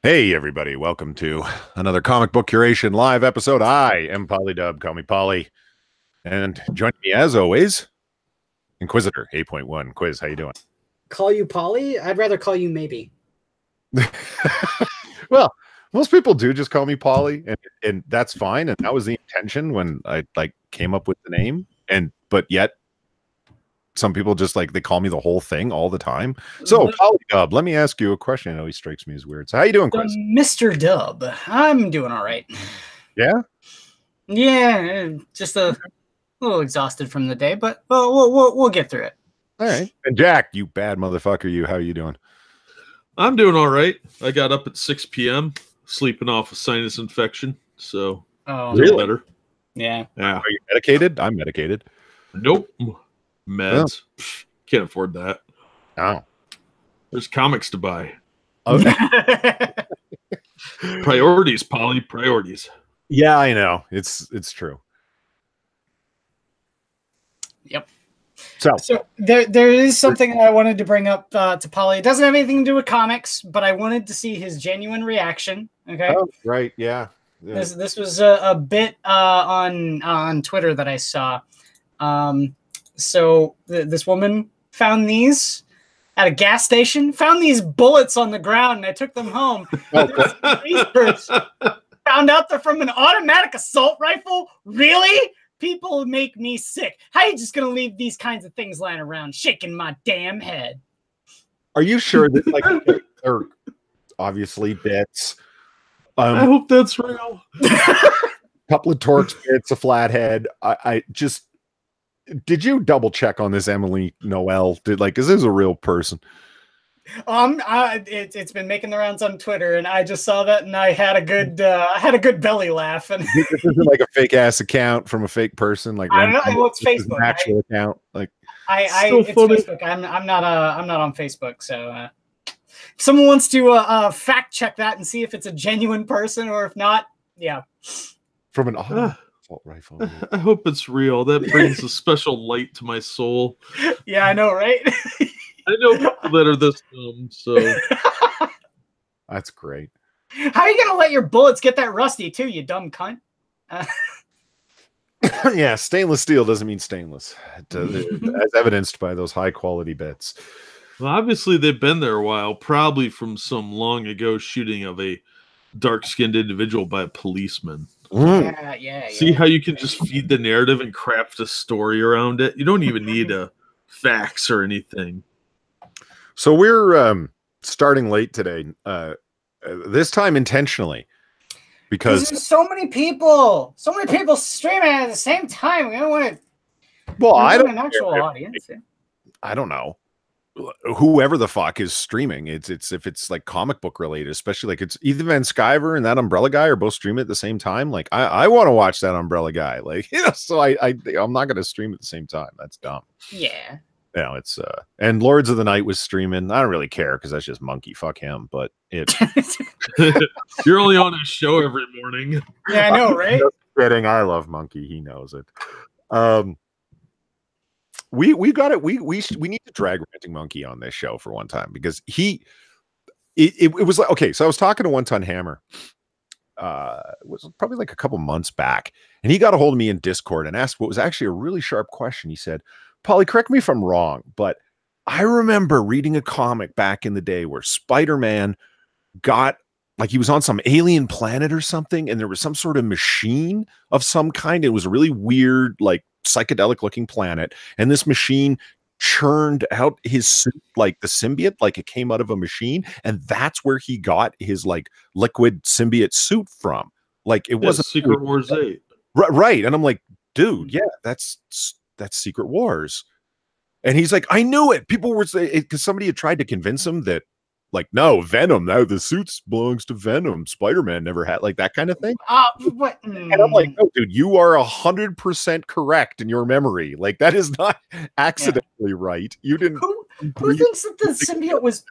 Hey everybody, welcome to another comic book curation live episode. I am Polydub, call me Polly. And joining me as always, Inquisitor 8.1. Quiz, how you doing? Call you Polly? I'd rather call you maybe. Well, most people do just call me Polly, and that's fine. And that was the intention when I came up with the name. But yet some people just they call me the whole thing all the time. So Polydub, let me ask you a question. I know he strikes me as weird. So how you doing, Quiz? Mr. Dub, I'm doing all right. Yeah? Yeah, just a little exhausted from the day, but we'll get through it. All right. And Jack, you bad motherfucker, you, how are you doing? I'm doing all right. I got up at 6 p.m. sleeping off a sinus infection, so really better. Yeah. Are you medicated? I'm medicated. Nope. Meds. Oh. Can't afford that. Oh. There's comics to buy. Okay. Priorities, Polly. Priorities. Yeah, I know. It's true. Yep. So there is something I wanted to bring up to Polly. It doesn't have anything to do with comics, but I wanted to see his genuine reaction. Okay. Oh, right. Yeah. This was a bit on Twitter that I saw. So this woman found these at a gas station, found these bullets on the ground, and I took them home. Research found out they're from an automatic assault rifle. Really? People make me sick. How are you just going to leave these kinds of things lying around, shaking my damn head? Are you sure that they're obviously bits? I hope that's real. Couple of Torx bits, a flathead. I just did you double check on this Emily Noel? Is this a real person? It's been making the rounds on Twitter, and I just saw that, and I had a good belly laugh. And this isn't like a fake ass account from a fake person. I don't know. Well, it's Facebook. An actual account. It's Facebook. I'm not on Facebook. So if someone wants to fact check that and see if it's a genuine person, or if not, yeah. From an assault rifle. I hope it's real. That brings a special light to my soul. Yeah, I know, right? I know people that are this dumb, so that's great. How are you gonna let your bullets get that rusty too, you dumb cunt? Yeah, stainless steel doesn't mean stainless, as evidenced by those high quality bits. Well, obviously they've been there a while, probably from some long ago shooting of a dark-skinned individual by a policeman. Yeah. See how you can just feed the narrative and craft a story around it? You don't even need facts or anything. So we're starting late today, this time intentionally, because there's so many people streaming at the same time. We don't want to. Well, I don't. An actual audience. I don't know. Whoever the fuck is streaming, it's if it's like comic book related, especially it's either Van Skyver and that Umbrella guy are both streaming at the same time. I want to watch that Umbrella guy. So I'm not going to stream at the same time. That's dumb. Yeah. It's and Lords of the Night was streaming. I don't really care because that's just Monkey. Fuck him. But it. You're only on a show every morning. Yeah, I know, right? Kidding. I love Monkey. He knows it. We got it. We need to drag Ranting Monkey on this show for one time because it was like, okay, so I was talking to One Ton Hammer. It was probably a couple months back, and he got a hold of me in Discord and asked what was actually a really sharp question. He said, Polly, correct me if I'm wrong, but I remember reading a comic back in the day where SpiderMan got he was on some alien planet or something, and there was some sort of machine of some kind. It was a really weird, psychedelic looking planet, and this machine churned out his suit like the symbiote, it came out of a machine, and that's where he got his liquid symbiote suit from. It wasn't Secret Wars 8. Right. And I'm like, dude, yeah, that's Secret Wars. And he's like, I knew it. People were saying, because somebody had tried to convince him that no, Venom, now the suit belongs to Venom. Spider-Man never had that kind of thing. What? And I'm like, no, dude, you are 100% correct in your memory. That is not accidentally right. You didn't. Who thinks that the symbiote was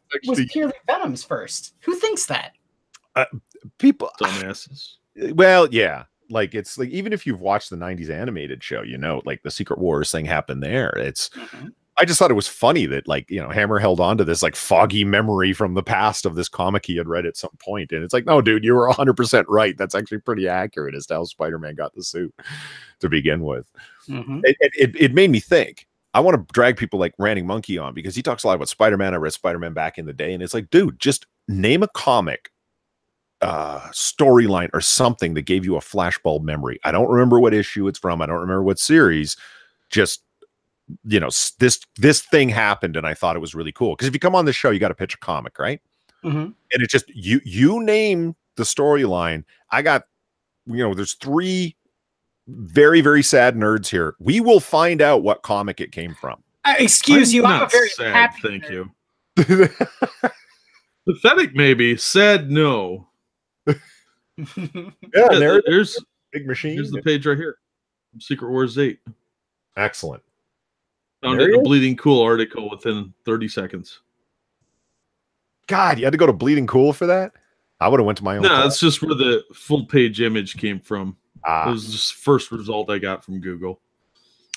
purely Venom's first? Who thinks that? People. Dumbasses. Well, yeah. It's even if you've watched the 90s animated show, the Secret Wars thing happened there. It's I just thought it was funny that, like, you know, Hammer held on to this like foggy memory from the past of this comic he had read at some point. And it's like, no, dude, you were 100% right. That's actually pretty accurate as to how Spider-Man got the suit to begin with. It made me think. I want to drag people like Ranting Monkey on because he talks a lot about Spider-Man. I read Spider-Man back in the day, and it's like, dude, just name a comic storyline or something that gave you a flashbulb memory. I don't remember what issue it's from. I don't remember what series. Just, you know, this thing happened and I thought it was really cool. Because if you come on this show, you got to pitch a comic, right? And it's just you name the storyline. I got, you know, there's 3 very, very sad nerds here. We will find out what comic it came from. Excuse you, I'm a very sad, happy thank nerd. you. Pathetic, maybe. Sad, no. Yeah, there's Big Machine. Here's the page right here. Secret Wars 8. Excellent. Found it in a Bleeding Cool article within 30 seconds. God, you had to go to Bleeding Cool for that? I would have went to my own. No, that's just where the full page image came from. It was just the first result I got from Google.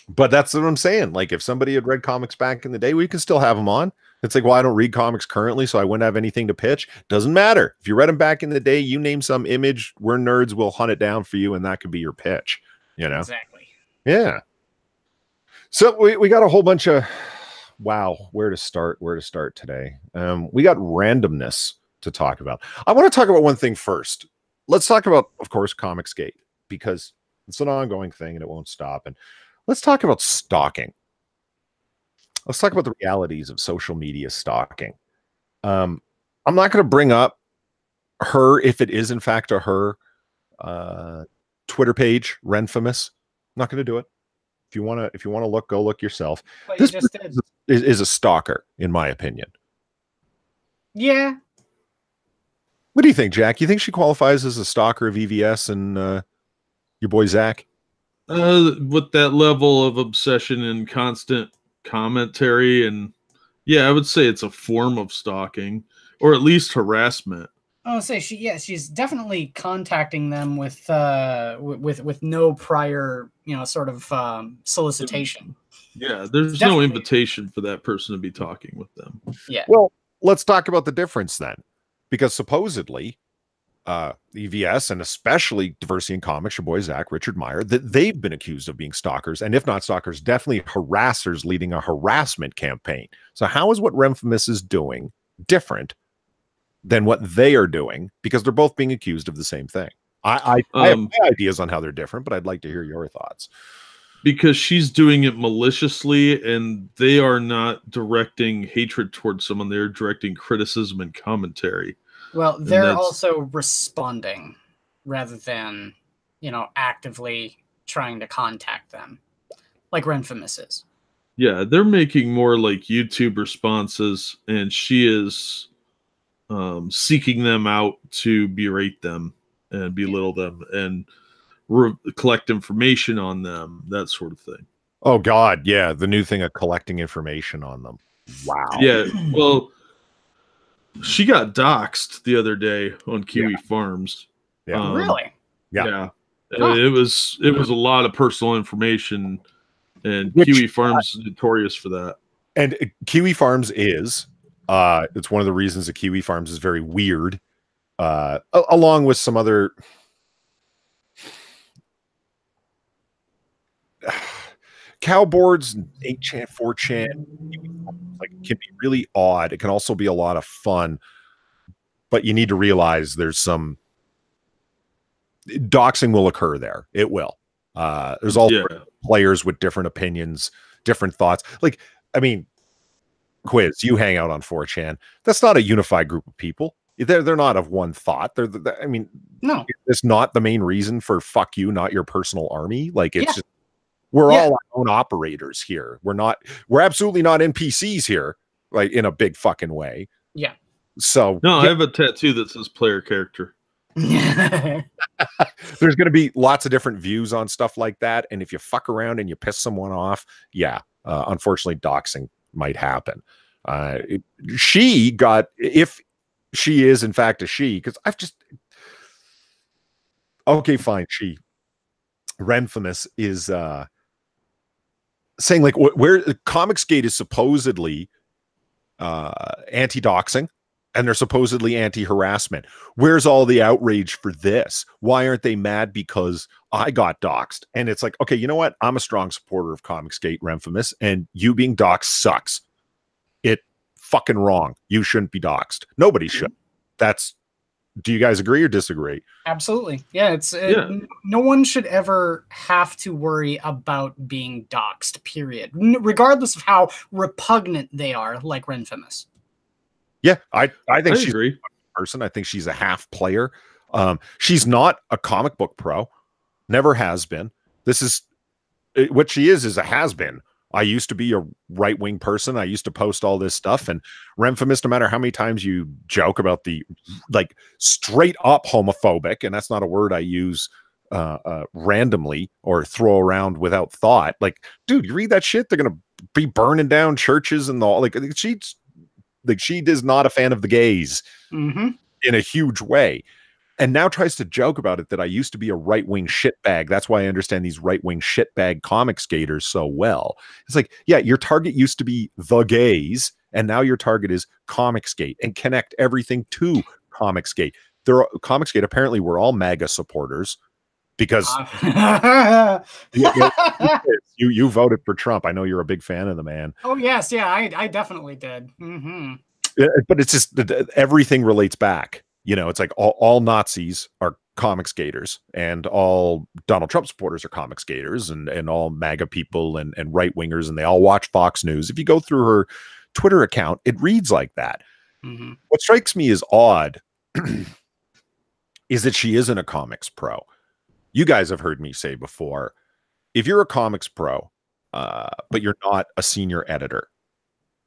But that's what I'm saying. Like, if somebody had read comics back in the day, we can still have them on. It's like, well, I don't read comics currently, so I wouldn't have anything to pitch. Doesn't matter. If you read them back in the day, you name some image, we're nerds, we'll hunt it down for you, and that could be your pitch. You know? Exactly. Yeah. So we got a whole bunch of, wow, where to start today. We got randomness to talk about. I want to talk about one thing first. Let's talk about, of course, comicsgate, because it's an ongoing thing and it won't stop. And let's talk about stalking. Let's talk about the realities of social media stalking. I'm not going to bring up her, if it is in fact a her, Twitter page, Renfamous. I'm not going to do it. If you want to look, go look yourself. But This you just did. is a stalker, in my opinion. Yeah. What do you think, Jack? You think she qualifies as a stalker of EVS and your boy Zach? With that level of obsession and constant commentary, and yeah, I would say it's a form of stalking, or at least harassment. I would say she's definitely contacting them with no prior, you know, sort of solicitation. Yeah, there's no invitation for that person to be talking with them. Yeah. Well, let's talk about the difference then, because supposedly EVS and especially Diversity in Comics, your boy Zach, Richard Meyer, that they've been accused of being stalkers, and if not stalkers, definitely harassers leading a harassment campaign. So how is what Renfamous is doing different than what they are doing? Because they're both being accused of the same thing. I have my ideas on how they're different, but I'd like to hear your thoughts. Because she's doing it maliciously, and they are not directing hatred towards someone. They're directing criticism and commentary. Well, they're also responding rather than, you know, actively trying to contact them, like Renfamous is. Yeah, they're making more like YouTube responses, and she is seeking them out to berate them and belittle them and collect information on them, that sort of thing. Oh, God, yeah, the new thing of collecting information on them. Wow. Yeah, well, she got doxxed the other day on Kiwi Farms. Yeah. Really? Yeah. Huh. It was a lot of personal information, and Kiwi Farms is notorious for that. And Kiwi Farms is, it's one of the reasons that Kiwi Farms is very weird, along with some other cowboards, 8chan, 4chan, like, it can be really odd. It can also be a lot of fun, but you need to realize there's some doxing will occur there. It will. There's all players with different opinions, different thoughts. Like, I mean, Quiz, you hang out on 4chan. That's not a unified group of people. They're not of one thought. I mean, no, it's not the main reason for fuck you, not your personal army. Like, it's just, we're all our own operators here. We're absolutely not NPCs here, like, in a big fucking way. Yeah. So no, I have a tattoo that says player character. There's going to be lots of different views on stuff like that, and if you fuck around and you piss someone off, unfortunately, doxing might happen. She got, if she is in fact a she, because I've just, okay, fine, she, Renfamous is saying like where comicsgate is supposedly anti-doxing and they're supposedly anti-harassment. Where's all the outrage for this? Why aren't they mad because I got doxed? And it's like, okay, you know what? I'm a strong supporter of comicsgate, Remfamous, and you being doxed sucks. It fucking wrong. You shouldn't be doxed. Nobody should. Do you guys agree or disagree? Absolutely. Yeah, no one should ever have to worry about being doxed, period. Regardless of how repugnant they are, like Renfamous. Yeah, I think she's agree. A person. I think she's a half player. She's not a comic book pro. Never has been. This is what she is a has-been. I used to be a right-wing person. I used to post all this stuff, and Remfamous, no matter how many times you joke about the like straight up homophobic, and that's not a word I use randomly or throw around without thought. Like, dude, you read that shit, they're gonna be burning down churches and all. Like, she is not a fan of the gays in a huge way. And now tries to joke about it that I used to be a right-wing shitbag. That's why I understand these right-wing shitbag comic skaters so well. It's like, yeah, your target used to be the gays, and now your target is Comicsgate, and connect everything to Comicsgate. Comicsgate, apparently we're all MAGA supporters because you voted for Trump. I know you're a big fan of the man. Oh, yes. Yeah, I definitely did. But it's just everything relates back. You know, it's like all Nazis are comic skaters, and all Donald Trump supporters are comic skaters, and all MAGA people and right wingers, and they all watch Fox News. If you go through her Twitter account, it reads like that. What strikes me as odd is that she isn't a comics pro. You guys have heard me say before, if you're a comics pro, but you're not a senior editor.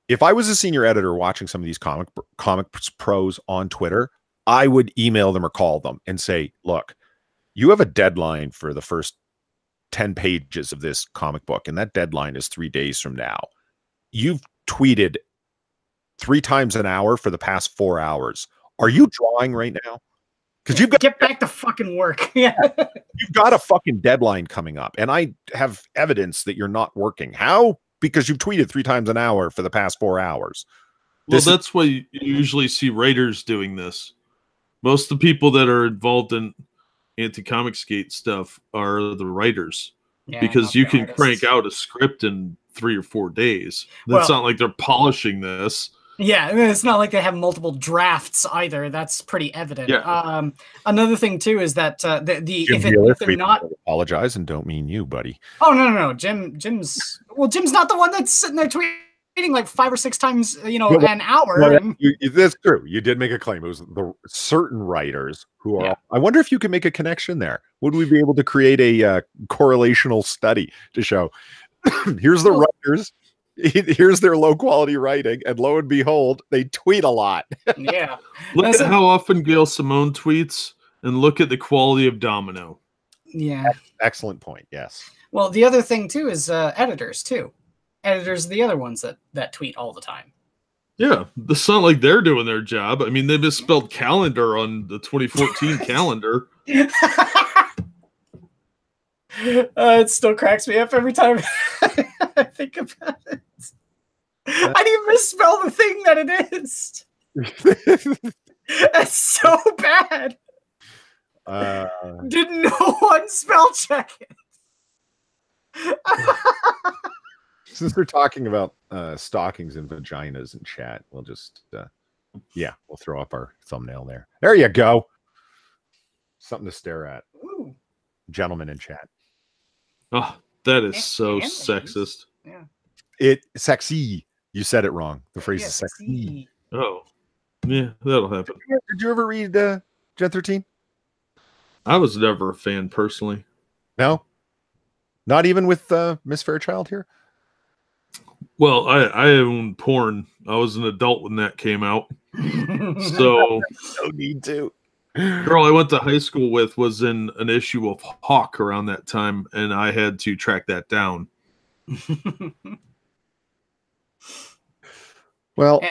If I was a senior editor watching some of these comics pros on Twitter, I would email them or call them and say, look, you have a deadline for the first 10 pages of this comic book, and that deadline is 3 days from now. You've tweeted 3 times an hour for the past 4 hours. Are you drawing right now? Because you've got to get back to fucking work. Yeah. You've got a fucking deadline coming up, and I have evidence that you're not working. How? Because you've tweeted 3 times an hour for the past 4 hours. Well, that's why you usually see writers doing this. Most of the people that are involved in anti-comicsgate stuff are the writers, because you can crank out a script in 3 or 4 days. It's not like they're polishing this. Yeah, it's not like they have multiple drafts either. That's pretty evident. Yeah. Another thing too is that if they're not apologize and don't mean you, buddy. Oh no, Jim's not the one that's sitting there tweeting like 5 or 6 times, an hour. Well, that's true. You did make a claim. It was the certain writers who are. Yeah. I wonder if you can make a connection there. Would we be able to create a correlational study to show? Here's the writers. Here's their low quality writing, and lo and behold, they tweet a lot. Yeah. Look at how often Gail Simone tweets, and look at the quality of Domino. Yeah. Excellent point. Yes. Well, the other thing too is editors too. Editors are the other ones that tweet all the time. Yeah, it's not like they're doing their job. I mean, they misspelled calendar on the 2014 calendar. It still cracks me up every time I think about it. I didn't misspell the thing that it is. That's so bad. Did no one spell check it? Since we're talking about stockings and vaginas in chat, we'll just we'll throw up our thumbnail there. There you go. Something to stare at. Ooh. Gentlemen in chat. Oh, that is so sexist. Yeah. Sexy. You said it wrong. The phrase is sexy. Oh, yeah, that'll happen. Did you ever read Gen 13? I was never a fan personally. No? Not even with Miss Fairchild here? Well, I own porn. I was an adult when that came out. So no need to. Girl I went to high school with was in an issue of Hawk around that time, and I had to track that down. Well,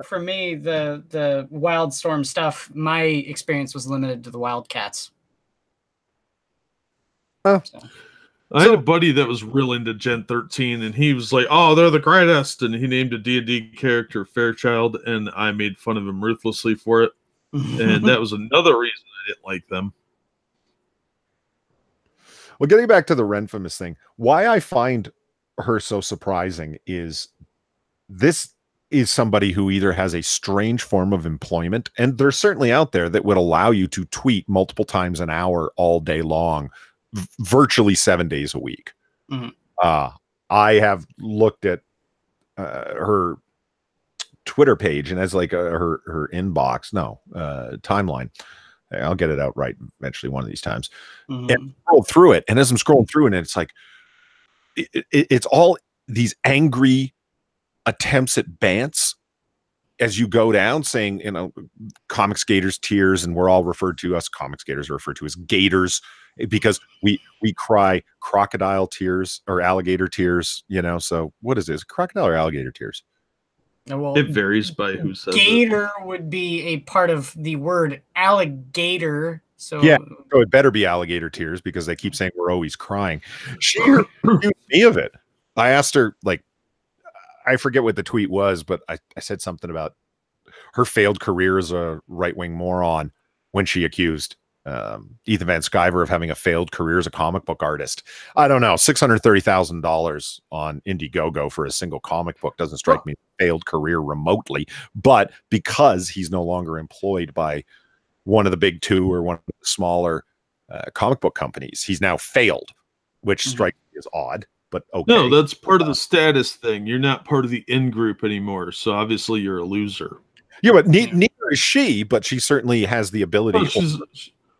for me, the Wildstorm stuff, my experience was limited to the Wildcats. Oh. So. I had a buddy that was real into Gen 13, and he was like, "Oh, they're the greatest," and he named a D&D character Fairchild, and I made fun of him ruthlessly for it, and that was another reason I didn't like them. Well, getting back to the Renfamous thing, why I find her so surprising is this is somebody who either has a strange form of employment, and they're certainly out there that would allow you to tweet multiple times an hour all day long, virtually 7 days a week. I have looked at her Twitter page, and as like her inbox, timeline. I'll get it out right eventually one of these times. And scroll through it, and as I'm scrolling through it, it's like it's all these angry attempts at bants as you go down, saying, you know, comics gators tears, and we're all referred to, us comics gators are referred to as gators because we cry crocodile tears or alligator tears, you know. So what is this, crocodile or alligator tears? Well, it varies by who says gator would be a part of the word alligator. So yeah, so it better be alligator tears because they keep saying we're always crying. She accused me of it. I asked her, like, I forget what the tweet was, but I said something about her failed career as a right-wing moron when she accused Ethan Van Sciver of having a failed career as a comic book artist. I don't know, $630,000 on Indiegogo for a single comic book doesn't strike me as a failed career remotely, but because he's no longer employed by one of the big two or one of the smaller comic book companies, he's now failed, which strikes me as odd. But okay. No, that's part of the status thing. You're not part of the in-group anymore, so obviously you're a loser. Yeah, but neither is she, but she certainly has the ability. Oh,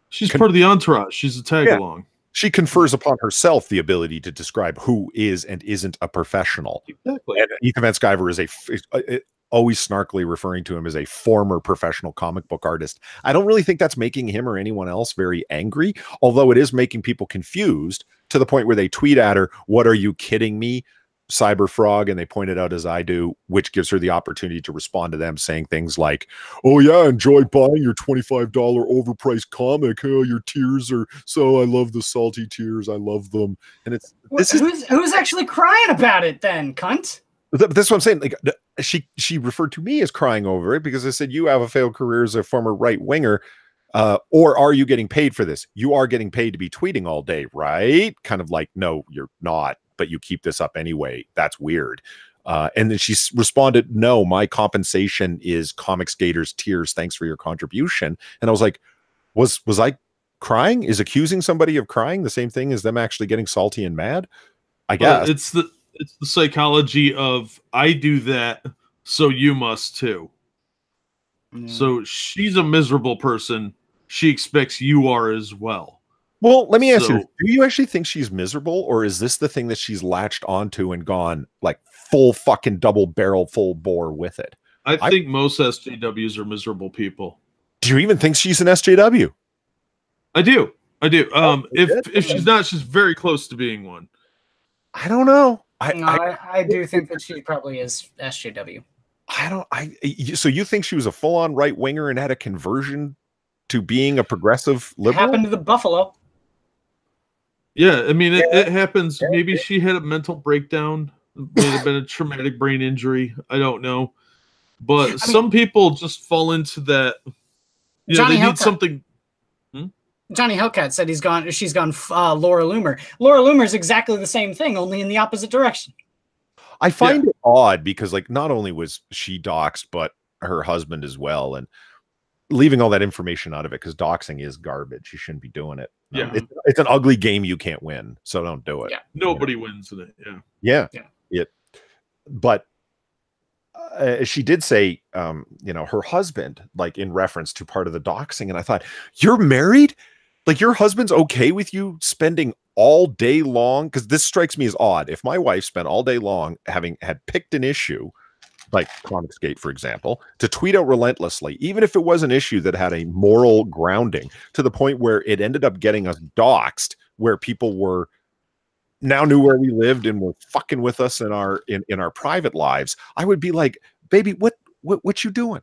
she's part of the entourage. She's a tag-along. She confers upon herself the ability to describe who is and isn't a professional. Exactly. And Ethan Van Sciver is always snarkily referring to him as a former professional comic book artist. I don't really think that's making him or anyone else very angry, although it is making people confused to the point where they tweet at her, "What are you kidding me, Cyberfrog?" And they point it out as I do, which gives her the opportunity to respond to them saying things like, "Oh yeah, enjoy buying your $25 overpriced comic. Oh, your tears are so, I love the salty tears. I love them." And it's who's actually crying about it then, cunt? That's what I'm saying. Like, she referred to me as crying over it because I said, "You have a failed career as a former right winger. Or are you getting paid for this? You are getting paid to be tweeting all day, right?" Kind of like, "No, you're not, but you keep this up anyway. That's weird." And then she responded, "No, my compensation is Comics Gators tears. Thanks for your contribution." And I was like, was I crying? Is accusing somebody of crying the same thing as them actually getting salty and mad? I guess it's the psychology of, I do that, so you must too. So she's a miserable person. She expects you are as well. Well, let me ask you, do you actually think she's miserable, or is this the thing that she's latched onto and gone like full fucking double barrel, full bore with it? I think most SJWs are miserable people. Do you even think she's an SJW? I do. If she's not, she's very close to being one. I don't know. I do think that she probably is SJW. So you think she was a full-on right-winger and had a conversion to being a progressive liberal? Happened to the Buffalo. Yeah, I mean, it happens. Maybe she had a mental breakdown. May have been a traumatic brain injury. I don't know. But some people just fall into that. They need something. Johnny Hellcat said she's gone Laura Loomer. Laura Loomer is exactly the same thing, only in the opposite direction. I find it odd because, like, not only was she doxxed, but her husband as well. And leaving all that information out of it, because doxing is garbage. You shouldn't be doing it. Yeah. It's an ugly game you can't win, so don't do it. Yeah. Nobody wins in it. Yeah. But she did say, her husband, like in reference to part of the doxing, and I thought, you're married? Like, your husband's okay with you spending all day long? Because this strikes me as odd. If my wife spent all day long having had picked an issue, like comicsgate, for example, to tweet out relentlessly, even if it was an issue that had a moral grounding, to the point where it ended up getting us doxxed, where people were now knew where we lived and were fucking with us in our private lives, I would be like, baby, what you doing?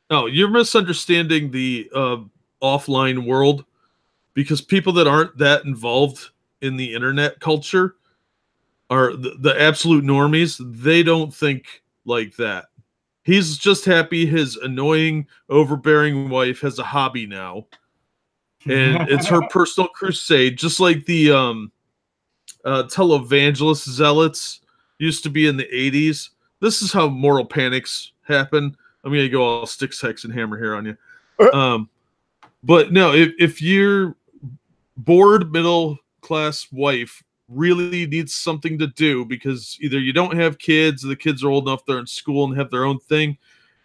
No, you're misunderstanding the offline world, because people that aren't that involved in the internet culture are the absolute normies. They don't think like that. He's just happy his annoying, overbearing wife has a hobby now. And it's her personal crusade, just like the televangelist zealots used to be in the 80s. This is how moral panics happen. I'm going to go all sticks, hex, and hammer here on you. But no, if your bored middle-class wife really needs something to do because either you don't have kids, or the kids are old enough, they're in school and have their own thing,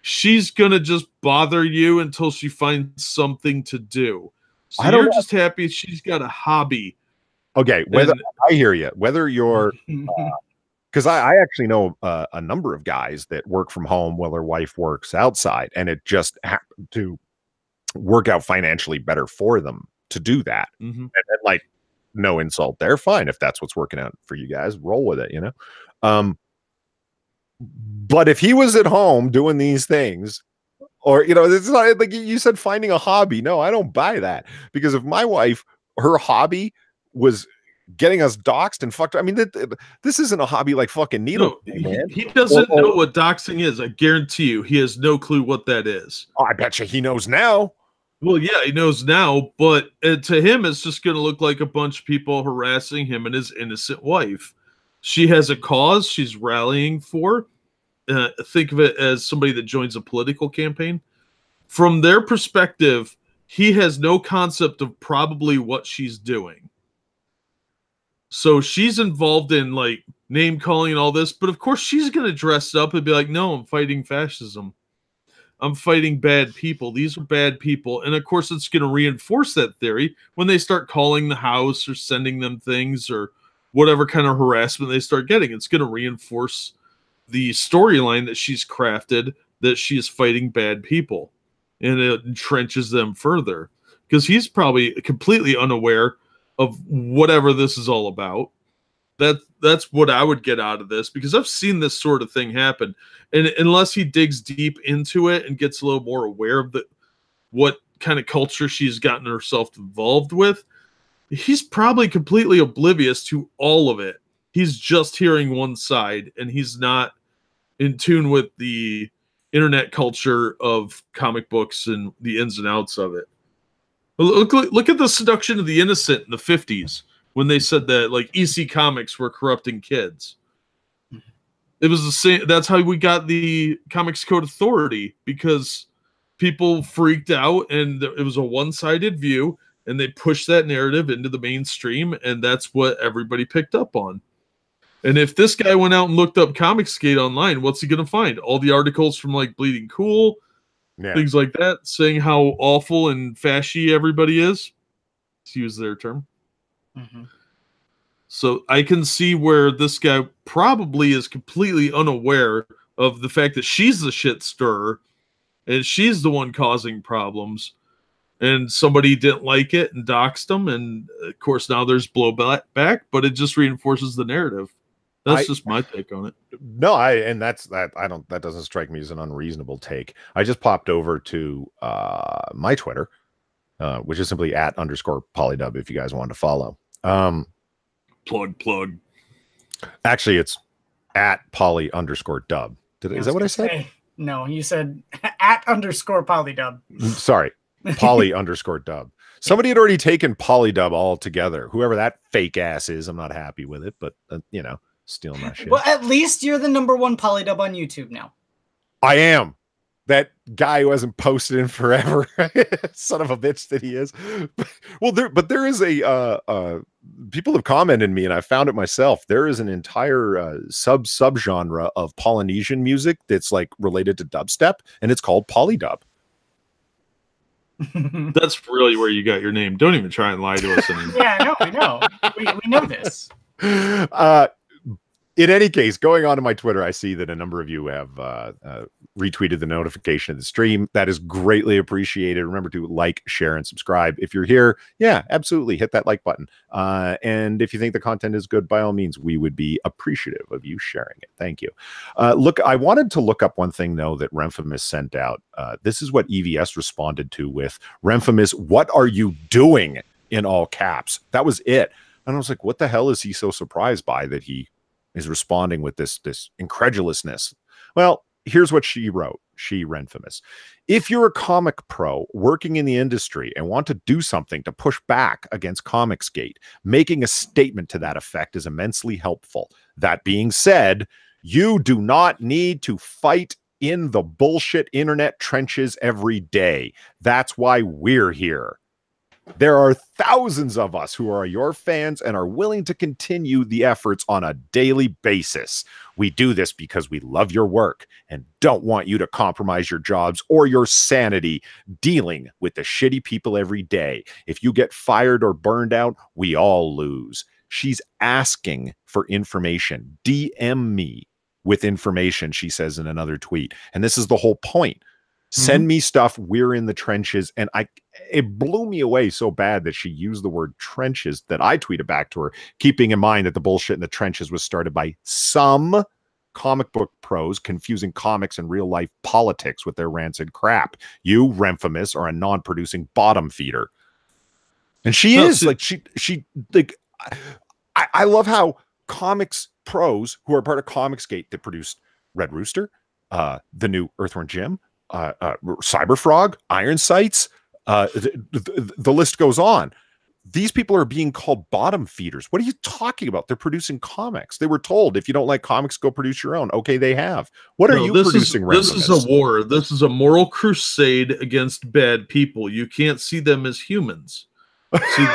she's going to just bother you until she finds something to do. So you're just happy she's got a hobby. Okay, whether I hear you, whether you're, because I actually know a number of guys that work from home while their wife works outside, and it just happened to work out financially better for them to do that. And like, no insult there, fine if that's what's working out for you guys, roll with it, you know. But if he was at home doing these things, or, you know, it's not like you said, finding a hobby. No, I don't buy that, because if my wife, her hobby was getting us doxxed and fucked, I mean, this isn't a hobby like fucking needle. No, he doesn't know what doxing is. I guarantee you, he has no clue what that is. Oh, I bet you he knows now. Well, yeah, he knows now, but to him, it's just going to look like a bunch of people harassing him and his innocent wife. She has a cause she's rallying for. Think of it as somebody that joins a political campaign. From their perspective, he has no concept of probably what she's doing. So she's involved in like name calling and all this, but of course she's going to dress up and be like, no, I'm fighting fascism. I'm fighting bad people. These are bad people. And of course it's going to reinforce that theory when they start calling the house or sending them things or whatever kind of harassment they start getting. It's going to reinforce the storyline that she's crafted, that she is fighting bad people, and it entrenches them further, because he's probably completely unaware of whatever this is all about. That's what I would get out of this, because I've seen this sort of thing happen, and unless he digs deep into it and gets a little more aware of what kind of culture she's gotten herself involved with, he's probably completely oblivious to all of it. He's just hearing one side, and he's not in tune with the internet culture of comic books and the ins and outs of it. Look at the seduction of the innocent in the 50s when they said that like EC Comics were corrupting kids. It was the same. That's how we got the Comics Code Authority, because people freaked out and it was a one-sided view, and they pushed that narrative into the mainstream, and that's what everybody picked up on. And if this guy went out and looked up comicsgate online, what's he going to find? All the articles from like Bleeding Cool, things like that, saying how awful and fashy everybody is, to use their term. So I can see where this guy probably is completely unaware of the fact that she's the shit stirrer and she's the one causing problems, and somebody didn't like it and doxed them. And of course now there's blowback, but it just reinforces the narrative. That's just my take on it. No, that doesn't strike me as an unreasonable take. I just popped over to my Twitter, which is simply @_polydub if you guys want to follow. Plug. Actually, it's @poly_dub. Is that what I said? No, you said @_polydub. Sorry, poly_dub. Somebody had already taken polydub altogether. Whoever that fake ass is, I'm not happy with it, but you know, stealing my shit. Well, at least you're the #1 polydub on YouTube now. I am. That guy who hasn't posted in forever. Son of a bitch that he is. Well, there is a people have commented me, and I found it myself. There is an entire subgenre of Polynesian music that's like related to dubstep, and it's called polydub. That's really where you got your name. Don't even try and lie to us anymore. Yeah, I know. We know this. In any case, going on to my Twitter, I see that a number of you have retweeted the notification of the stream. That is greatly appreciated. Remember to like, share, and subscribe. If you're here, yeah, absolutely, hit that like button. And if you think the content is good, by all means, we would be appreciative of you sharing it. Thank you. Look, I wanted to look up one thing, though, that Renfamus sent out. This is what EVS responded to with Renfamus, "What are you doing?" in all caps. That was it. And I was like, what the hell is he so surprised by that he is responding with this incredulousness? Well, here's what she wrote. She Renfamous. If you're a comic pro working in the industry and want to do something to push back against comicsgate, making a statement to that effect is immensely helpful. That being said, you do not need to fight in the bullshit internet trenches every day. That's why we're here. There are thousands of us who are your fans and are willing to continue the efforts on a daily basis. We do this because we love your work and don't want you to compromise your jobs or your sanity dealing with the shitty people every day. If you get fired or burned out, we all lose. She's asking for information. DM me with information, she says in another tweet. And this is the whole point. Send me stuff. We're in the trenches. And it blew me away so bad that she used the word trenches that I tweeted back to her, keeping in mind that the bullshit in the trenches was started by some comic book pros confusing comics and real life politics with their rancid crap. You, Renfamous, are a non-producing bottom feeder. And she is like, she like, I love how comics pros who are part of Comicsgate that produced Red Rooster, the new Earthworm Jim, Cyberfrog, Iron Sights, the list goes on. These people are being called bottom feeders. What are you talking about? They're producing comics. They were told, if you don't like comics, go produce your own. Okay, they have. What are you producing? This is a war. This is a moral crusade against bad people. You can't see them as humans. See,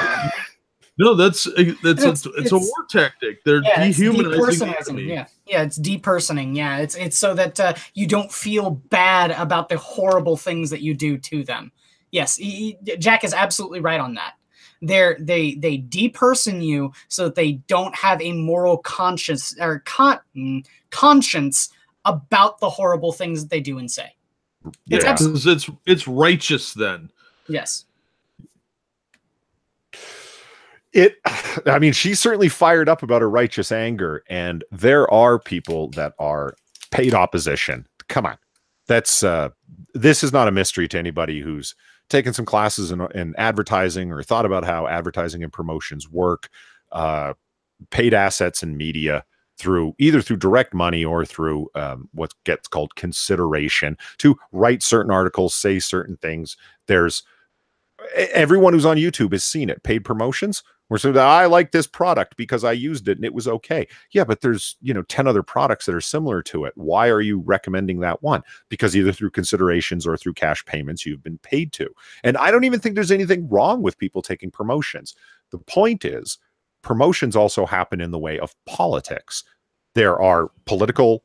no, it's a war tactic. They're dehumanizing the enemy. Yeah, it's depersoning. Yeah, it's so that you don't feel bad about the horrible things that you do to them. Yes, Jack is absolutely right on that. They deperson you so that they don't have a moral conscience or conscience about the horrible things that they do and say. Yeah, it's righteous then. Yes. I mean, she's certainly fired up about her righteous anger, and there are people that are paid opposition. Come on. This is not a mystery to anybody who's taken some classes in advertising or thought about how advertising and promotions work, paid assets in media either through direct money or through what gets called consideration to write certain articles, say certain things. Everyone who's on YouTube has seen it. Paid promotions. Where so I like this product because I used it and it was okay. Yeah, but there's 10 other products that are similar to it. Why are you recommending that one? Because either through considerations or through cash payments you've been paid to. And I don't even think there's anything wrong with people taking promotions. The point is, promotions also happen in the way of politics. There are political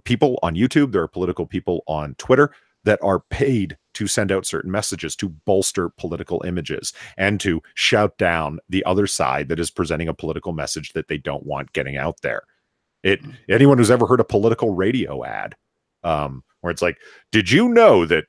people on YouTube, there are political people on Twitter that are paid to send out certain messages to bolster political images and to shout down the other side that is presenting a political message that they don't want getting out there. Anyone who's ever heard a political radio ad, where it's like, did you know that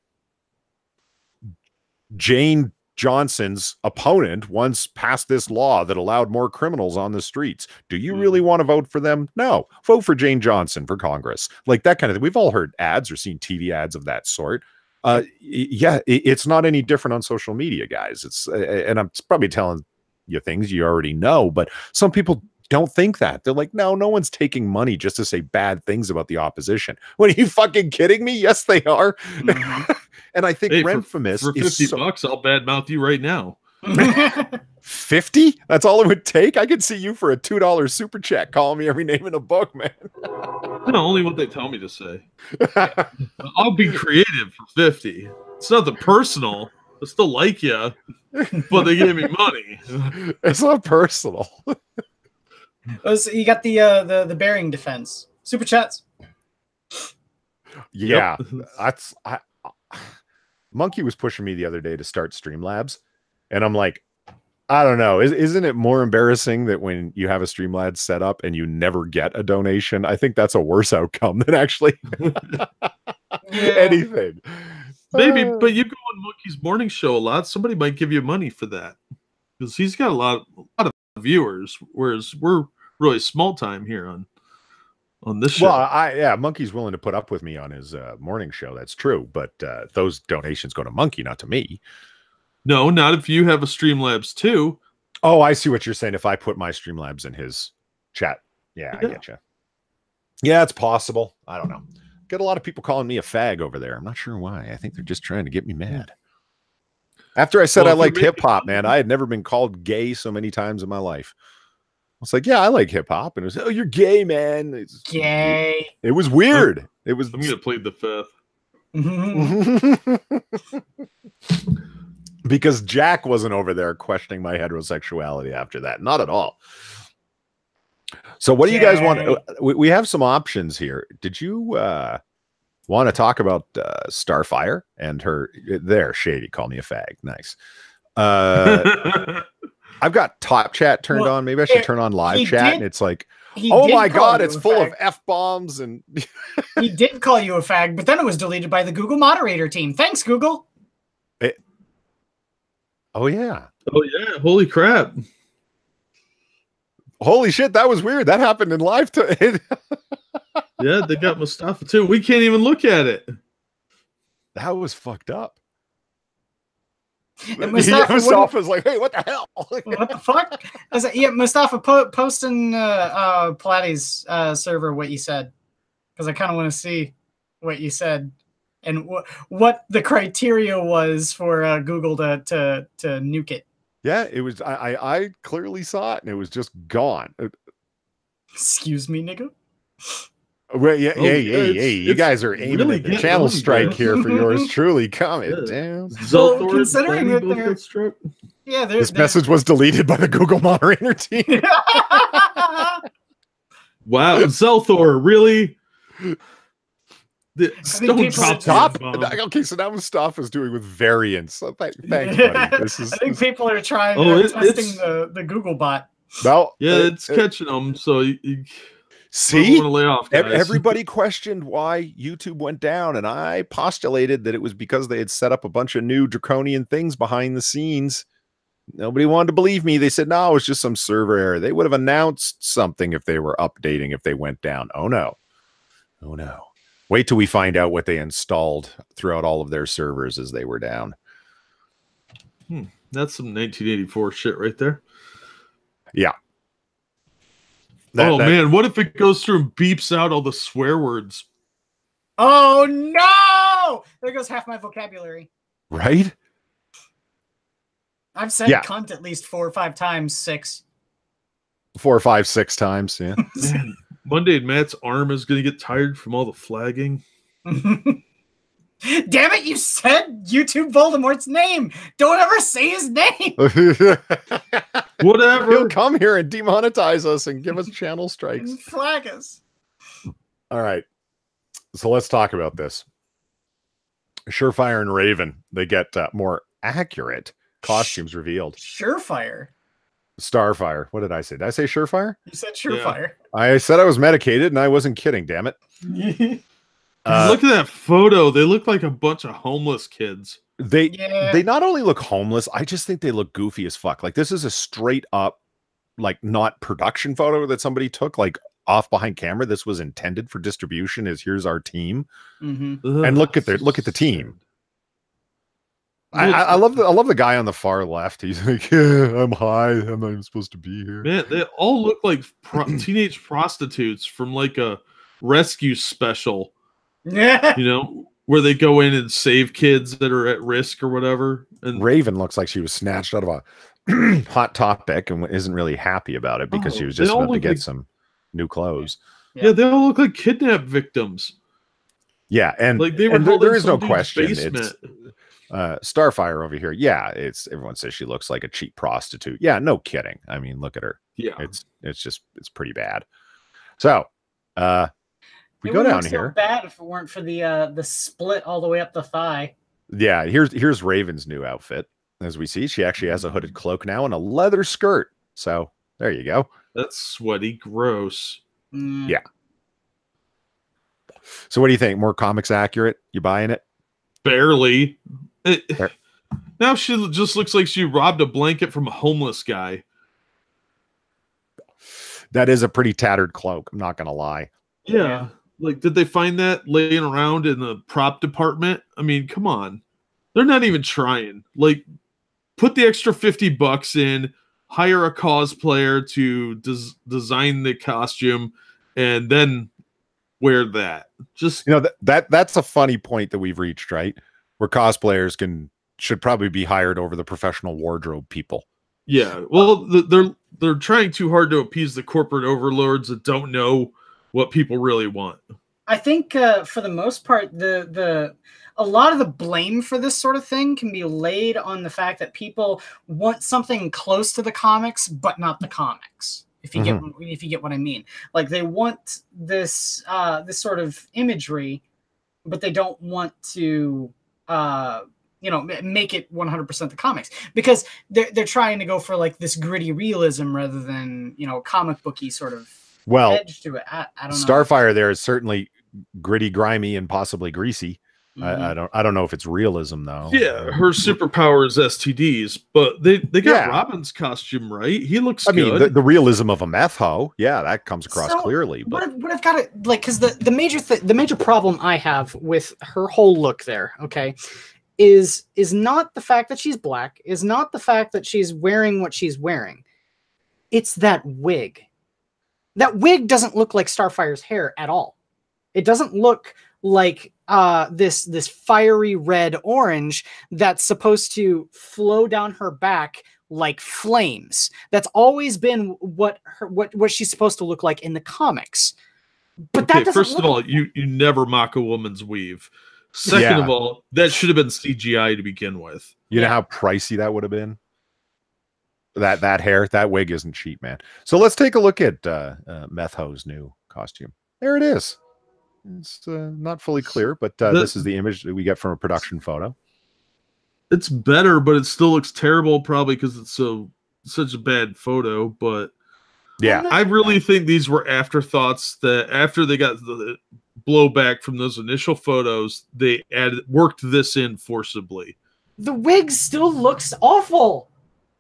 Jane Johnson's opponent once passed this law that allowed more criminals on the streets? Do you really want to vote for them? No. Vote for Jane Johnson for Congress. Like that kind of thing. We've all heard ads or seen TV ads of that sort. Yeah, it's not any different on social media, guys. And I'm probably telling you things you already know, but some people don't think that. They're like, no one's taking money just to say bad things about the opposition. What, are you fucking kidding me? Yes, they are. And I think Renfamous for $50, I'll badmouth you right now. 50? That's all it would take? I could see you for a $2 super chat calling me every name in a book, man. No, only what they tell me to say. I'll be creative for 50. It's nothing personal. I still like you, but they gave me money. It's not personal. So you got the bearing defense super chats. Yeah, that's Monkey was pushing me the other day to start Streamlabs, and I'm like, I don't know. Isn't it more embarrassing that when you have a Streamlabs set up and you never get a donation? I think that's a worse outcome than actually anything. Maybe, but you go on Monkey's morning show a lot. Somebody might give you money for that because he's got a lot of viewers, whereas we're really small time here on this show. Well, Monkey's willing to put up with me on his morning show. That's true, but those donations go to Monkey, not to me. No, not if you have a Streamlabs too. Oh, I see what you're saying. If I put my Streamlabs in his chat. Yeah, I get you. Yeah, it's possible. I don't know. Get a lot of people calling me a fag over there. I'm not sure why. I think they're just trying to get me mad. After I said I liked hip hop, man, I had never been called gay so many times in my life. I was like, yeah, I like hip hop. And it was, oh, you're gay, man. It's gay. It was weird. It was. I'm going to plead the fifth. Because Jack wasn't over there questioning my heterosexuality after that. Not at all. So what do you guys want? We have some options here. Did you want to talk about Starfire and her? There, Shady, call me a fag. Nice. I've got top chat turned on. Maybe I should turn on live chat. And it's like, oh my God, it's full of F-bombs. And he did call you a fag, but then it was deleted by the Google moderator team. Thanks, Google. Oh, yeah. Oh, yeah. Holy crap. Holy shit, that was weird. That happened in live. Yeah, they got Mustafa too. We can't even look at it. That was fucked up. And Mustafa's like, hey, what the hell? What the fuck? I was like, yeah, Mustafa, post in Pilates server what you said. Because I kind of want to see what you said. And what the criteria was for Google to nuke it. Yeah, it was. I clearly saw it, and it was just gone. Excuse me, nigga. Well, yeah, hey, you guys are aiming really at the channel strike here for yours truly. Calm it down. So considering that this message was deleted by the Google moderator team. Wow, Zelthor, really? Stop. Okay, so now Mustafa's doing with variants. So thanks, buddy. I think people are trying testing the Google bot. No, it's catching them. So see, lay off, guys. Everybody questioned why YouTube went down, and I postulated that it was because they had set up a bunch of new draconian things behind the scenes. Nobody wanted to believe me. They said, no, it was just some server error. They would have announced something if they were updating, if they went down. Oh, no. Oh, no. Wait till we find out what they installed throughout all of their servers as they were down. That's some 1984 shit right there. Yeah. Man, what if it goes through and beeps out all the swear words? Oh, no! There goes half my vocabulary. Right? I've said cunt at least 4 or 5 times, 6. 4 or 5, 6 times, yeah. Man, Monday, Matt's arm is going to get tired from all the flagging. Damn it, you said YouTube Voldemort's name. Don't ever say his name. Whatever. He'll come here and demonetize us and give us channel strikes. And flag us. All right. So let's talk about this. Surefire and Raven, they get more accurate costumes revealed. Surefire? Starfire. What did I say? Did I say Surefire? You said Surefire. Yeah. I said I was medicated, and I wasn't kidding, damn it. Look at that photo. They look like a bunch of homeless kids. They not only look homeless, I just think they look goofy as fuck. Like, this is a straight up, like, not production photo that somebody took, like, off behind camera. This was intended for distribution as here's our team. And look at the team. I love the guy on the far left. He's like, yeah, I'm high. I'm not even supposed to be here. Man, they all look like teenage prostitutes from like a rescue special. Yeah, you know, where they go in and save kids that are at risk or whatever. And Raven looks like she was snatched out of a hot topic and isn't really happy about it because she was just about to get some new clothes. Yeah, they all look like kidnap victims. Yeah, and like they were. There is no question. It's Starfire over here. Yeah, everyone says she looks like a cheap prostitute. Yeah, no kidding. I mean, look at her. Yeah, it's pretty bad. So, we go down here. So bad if it weren't for the split all the way up the thigh. Yeah, here's Raven's new outfit. As we see, she actually has a hooded cloak now and a leather skirt. So there you go. That's sweaty, gross. Yeah. So what do you think? More comics accurate? You buying it? Barely. Now she just looks like she robbed a blanket from a homeless guy. That is a pretty tattered cloak. I'm not going to lie. Yeah. Like, did they find that laying around in the prop department? I mean, come on. They're not even trying. Like, put the extra $50 in, hire a cosplayer to design the costume, and then wear that. Just that's a funny point that we've reached, right? Where cosplayers should probably be hired over the professional wardrobe people. Yeah, well, they're trying too hard to appease the corporate overlords that don't know what people really want. I think for the most part, a lot of the blame for this sort of thing can be laid on the fact that people want something close to the comics, but not the comics. If you get what I mean, like they want this sort of imagery, but they don't want to make it 100% the comics, because they're trying to go for like this gritty realism rather than comic booky sort of edge to it. I don't know. Starfire there is certainly gritty, grimy, and possibly greasy. I don't know if it's realism though. Yeah, her superpower is STDs, but they got Robin's costume right. He looks good. I mean, the realism of a meth hoe, that comes across clearly. But what I've got to because the major problem I have with her whole look there, okay, is not the fact that she's black, is not the fact that she's wearing what she's wearing. It's that wig. That wig doesn't look like Starfire's hair at all. It doesn't look like this fiery red orange that's supposed to flow down her back like flames. That's always been what she's supposed to look like in the comics. But that doesn't first of all, you never mock a woman's weave. Second of all, that should have been CGI to begin with. You know how pricey that would have been? That hair, that wig isn't cheap, man. So let's take a look at Meth Ho's new costume. There it is. It's not fully clear, but this is the image that we get from a production photo. It's better, but it still looks terrible, probably because it's such a bad photo. But yeah, I really think these were afterthoughts. That after they got the blowback from those initial photos, they worked this in forcibly. The wig still looks awful.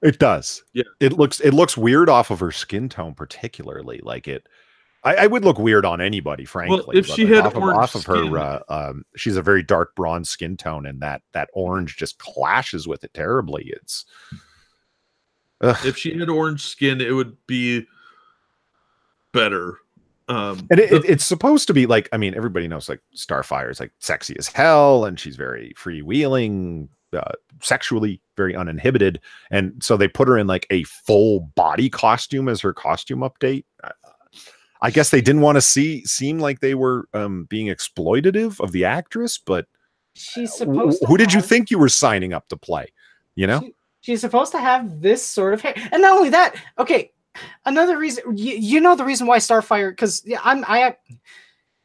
It does. Yeah, it looks weird off of her skin tone, particularly. Like it. I would look weird on anybody, frankly. Well, if she had off of her, she's a very dark bronze skin tone, and that orange just clashes with it terribly. It's if she had orange skin, it would be better. And it's supposed to be like, I mean, everybody knows like Starfire is like sexy as hell, and she's very freewheeling, sexually very uninhibited, and so they put her in like a full body costume as her costume update. I guess they didn't want to seem like they were being exploitative of the actress, but she's supposed who did you think you were signing up to play? She's supposed to have this sort of hair, and not only that. Okay, another reason, the reason why Starfire, because I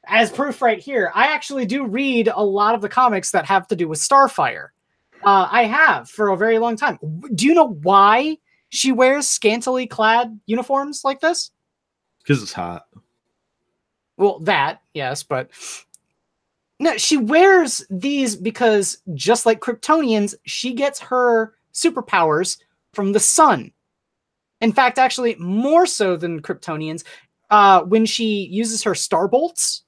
as proof right here, I actually do read a lot of the comics that have to do with Starfire. I have for a very long time. Do you know why she wears scantily clad uniforms like this? Because it's hot. Well, that, yes, but no, she wears these because just like Kryptonians, she gets her superpowers from the sun. In fact, actually, more so than Kryptonians, when she uses her starbolts,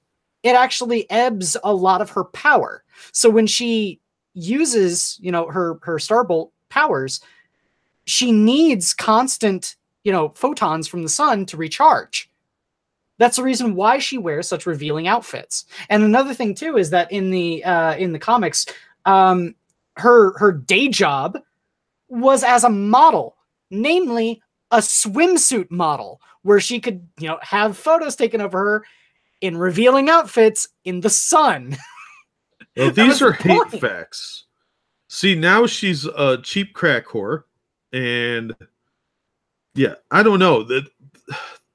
it actually ebbs a lot of her power. So when she uses, her starbolt powers, she needs constant photons from the sun to recharge. That's the reason why she wears such revealing outfits. And another thing too is that in the comics, her day job was as a model, namely a swimsuit model, where she could have photos taken of her in revealing outfits in the sun. Well, these are hate facts. See, now she's a cheap crack whore, and yeah, I don't know. That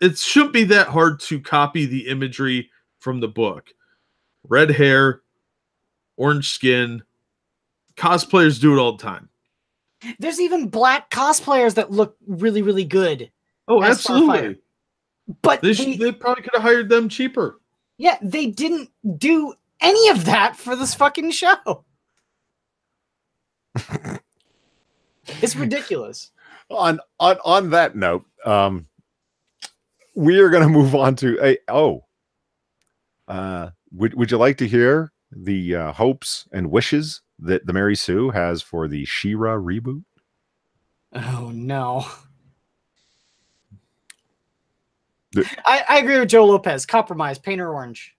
it shouldn't be that hard to copy the imagery from the book. Red hair, orange skin. Cosplayers do it all the time. There's even black cosplayers that look really, really good. Oh, absolutely. Starfire. But they probably could have hired them cheaper. Yeah, they didn't do any of that for this fucking show. It's ridiculous. On that note, we are going to move on to would you like to hear the hopes and wishes that the Mary Sue has for the She-Ra reboot? Oh no. I agree with Joe Lopez. Compromise, paint her orange.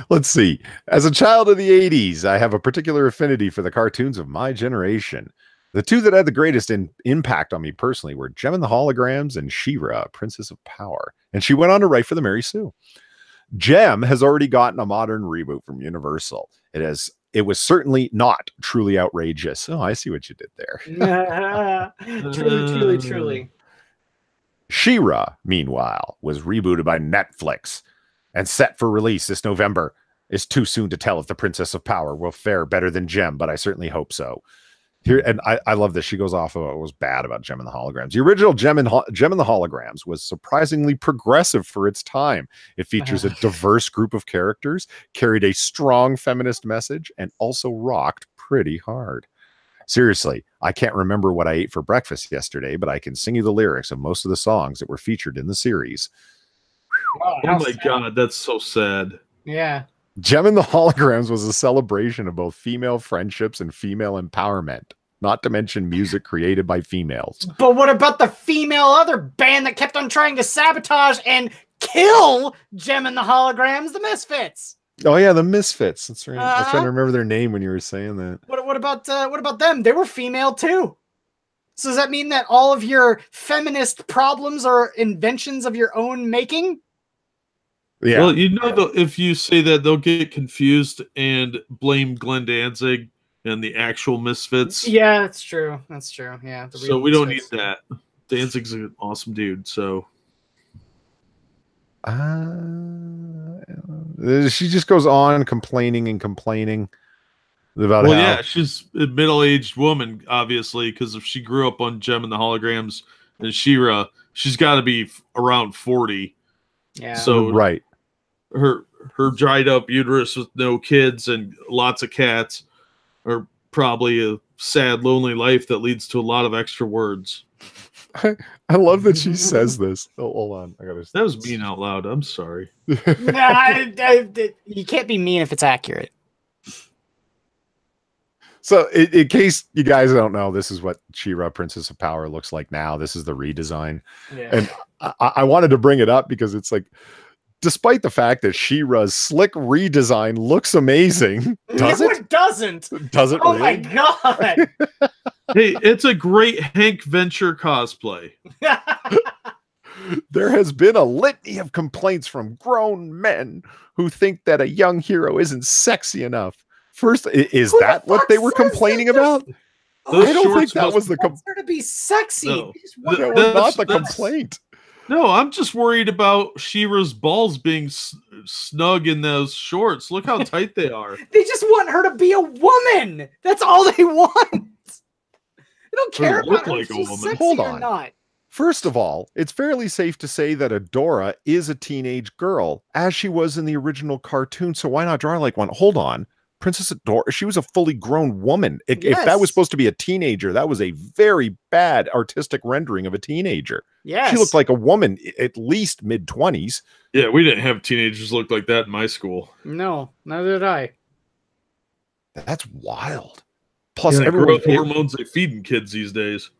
Let's see. As a child of the 80s, I have a particular affinity for the cartoons of my generation. The two that had the greatest impact on me personally were Gem and the Holograms and She-Ra, Princess of Power. And she went on to write for the Mary Sue. Gem has already gotten a modern reboot from Universal. It was certainly not truly outrageous. Oh, I see what you did there. Truly. She-Ra, meanwhile, was rebooted by Netflix and set for release this November. It's too soon to tell if the Princess of Power will fare better than Gem, but I certainly hope so. Here, and I love this. She goes off of what was bad about Gem and the Holograms. The original Gem and the Holograms was surprisingly progressive for its time. It features a diverse group of characters, carried a strong feminist message, and also rocked pretty hard. Seriously, I can't remember what I ate for breakfast yesterday, but I can sing you the lyrics of most of the songs that were featured in the series. Oh my God, that's so sad. Yeah. Gem and the Holograms was a celebration of both female friendships and female empowerment, not to mention music created by females. But what about the female other band that kept on trying to sabotage and kill Gem and the Holograms, the Misfits? Oh yeah, the Misfits. That's right. I was trying to remember their name when you were saying that. What about them? They were female too. So does that mean that all of your feminist problems are inventions of your own making? Yeah. Well, you know, if you say that, they'll get confused and blame Glenn Danzig and the actual Misfits. Yeah, that's true. That's true. Yeah. So we don't need that. Danzig's an awesome dude. So. She just goes on complaining about Well, yeah, she's a middle-aged woman, obviously, because if she grew up on Gem and the Holograms and She-Ra, she's got to be around 40. Yeah. So right. Her dried up uterus with no kids and lots of cats are probably a sad, lonely life that leads to a lot of extra words. I love that she says this. Oh, hold on. That was mean out loud. I'm sorry. Nah, you can't be mean if it's accurate. So, in case you guys don't know, this is what She-Ra, Princess of Power looks like now. This is the redesign. Yeah. And I wanted to bring it up because it's like, despite the fact that She-Ra's slick redesign looks amazing, it doesn't. Does it oh really? My God. Hey, it's a great Hank Venture cosplay. There has been a litany of complaints from grown men who think that a young hero isn't sexy enough. First, is that what they were complaining about? I don't think that was the complaint. To be sexy. No, that was not the complaint. No, I'm just worried about She-Ra's balls being snug in those shorts. Look how tight they are. They just want her to be a woman. That's all they want. They don't care about her. Like a woman. Hold on. Not. First of all, it's fairly safe to say that Adora is a teenage girl, as she was in the original cartoon. So why not draw her like one? Hold on. Princess Adora, she was a fully grown woman. If that was supposed to be a teenager, that was a very bad artistic rendering of a teenager. Yes. She looked like a woman, at least mid-20s. Yeah, we didn't have teenagers look like that in my school. No, neither did I. That's wild. Plus, growth hormones they feeding kids these days.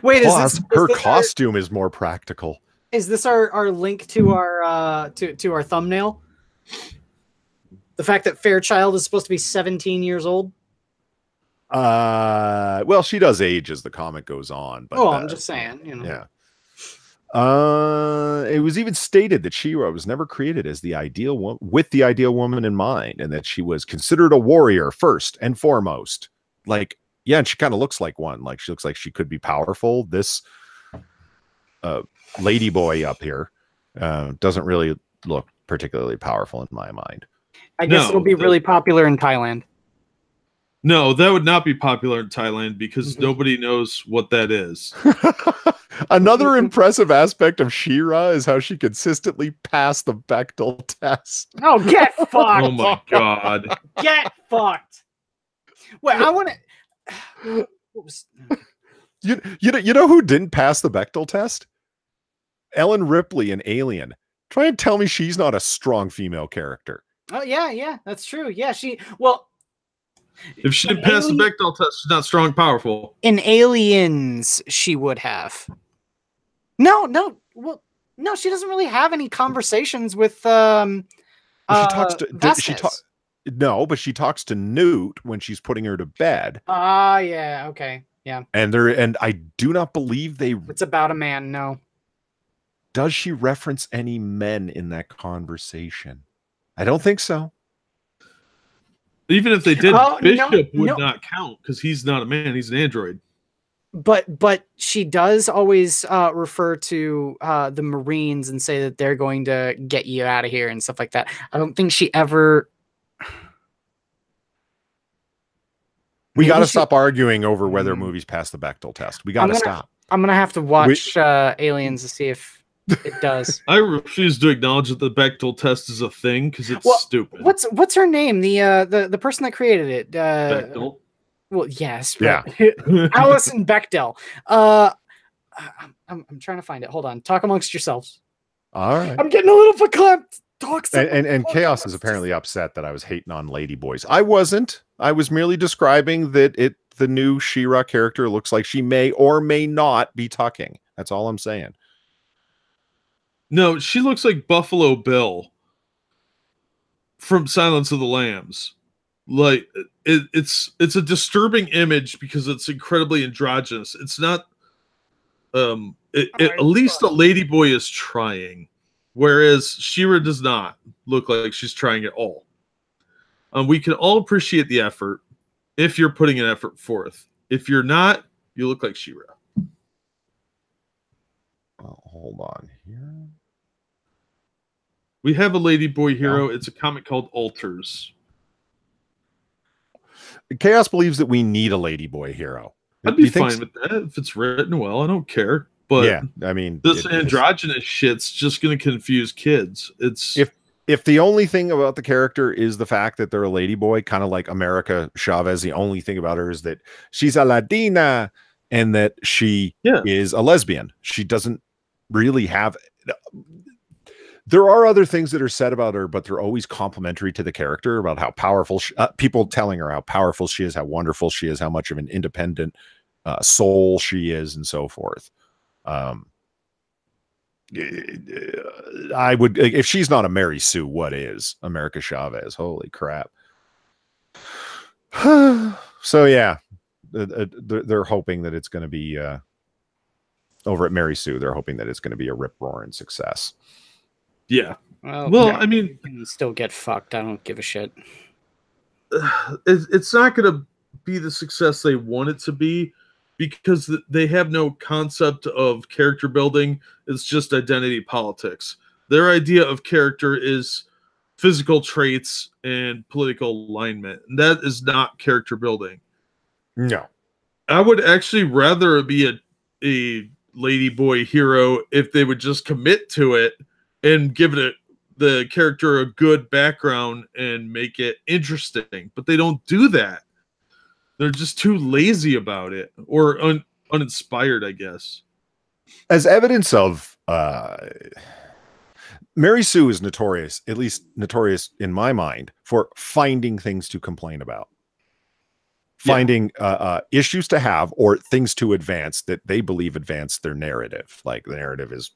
Wait, plus, her costume is more practical. Is this our link to our to our thumbnail? The fact that Fairchild is supposed to be 17 years old? Well, she does age as the comic goes on. But, I'm just saying, you know. Yeah. It was even stated that She-Ra was never created as the ideal with the ideal woman in mind, and that she was considered a warrior first and foremost. Like, yeah, and she kind of looks like one. Like, she looks like she could be powerful. This lady boy up here doesn't really look particularly powerful in my mind. I guess it'll be really popular in Thailand. No, that would not be popular in Thailand because nobody knows what that is. Another impressive aspect of She-Ra is how she consistently passed the Bechdel test. Oh, get fucked! Oh my God! Get fucked! Wait, I want to. You know who didn't pass the Bechdel test? Ellen Ripley in Alien. Try and tell me she's not a strong female character. Oh yeah, that's true. Yeah, If she didn't pass the Bechdel test, she's not strong, powerful. In Aliens, she would have. No, well, no, she doesn't really have any conversations with she talks to Vasquez. No, but she talks to Newt when she's putting her to bed. Yeah, okay. Yeah. And I do not believe it's about a man, no. Does she reference any men in that conversation? I don't think so. Even if they did, Bishop would not count because he's not a man, he's an android. But she does always refer to the Marines and say that they're going to get you out of here and stuff like that. I don't think she ever. We got to stop arguing over whether movies pass the Bechdel test. We got to stop. I'm gonna have to watch Aliens to see if it does. I refuse to acknowledge that the Bechdel test is a thing because it's stupid. What's her name? The person that created it. Bechdel. Well, yes. Yeah. Alison Bechdel. I'm trying to find it. Hold on. Talk amongst yourselves. All right. I'm getting a little verklempt. And Chaos is apparently upset that I was hating on Ladyboys. I wasn't. I was merely describing that the new She-Ra character looks like she may or may not be tucking. That's all I'm saying. No, she looks like Buffalo Bill from Silence of the Lambs. Like it's a disturbing image because it's incredibly androgynous. It's not at least a Ladyboy is trying, whereas She-Ra does not look like she's trying at all. We can all appreciate the effort if you're putting an effort forth. If you're not, you look like She-Ra. Hold on here. We have a Ladyboy hero. It's a comic called Alters. Chaos believes that we need a Ladyboy hero. I'd be fine with that if it's written well. I don't care. But yeah, I mean, this androgynous shit's just going to confuse kids. It's if the only thing about the character is the fact that they're a Ladyboy, kind of like America Chavez, the only thing about her is that she's a Latina and that she is a lesbian. She doesn't really have. There are other things that are said about her, but they're always complimentary to the character about how powerful people telling her how powerful she is, how wonderful she is, how much of an independent soul she is, and so forth. I would, if she's not a Mary Sue, what is America Chavez? Holy crap. So yeah, they're hoping that it's going to be over at Mary Sue. They're hoping that it's going to be a rip-roaring success. Yeah. Well, I mean, you can still get fucked. I don't give a shit. It's not going to be the success they want it to be because they have no concept of character building. It's just identity politics. Their idea of character is physical traits and political alignment. And that is not character building. No. I would actually rather be a Ladyboy hero if they would just commit to it and give the character a good background and make it interesting. But they don't do that. They're just too lazy about it or uninspired, I guess. As evidence of Mary Sue is notorious, at least notorious in my mind, for finding things to complain about. Finding issues to have or things to advance that they believe advance their narrative. Like the narrative is...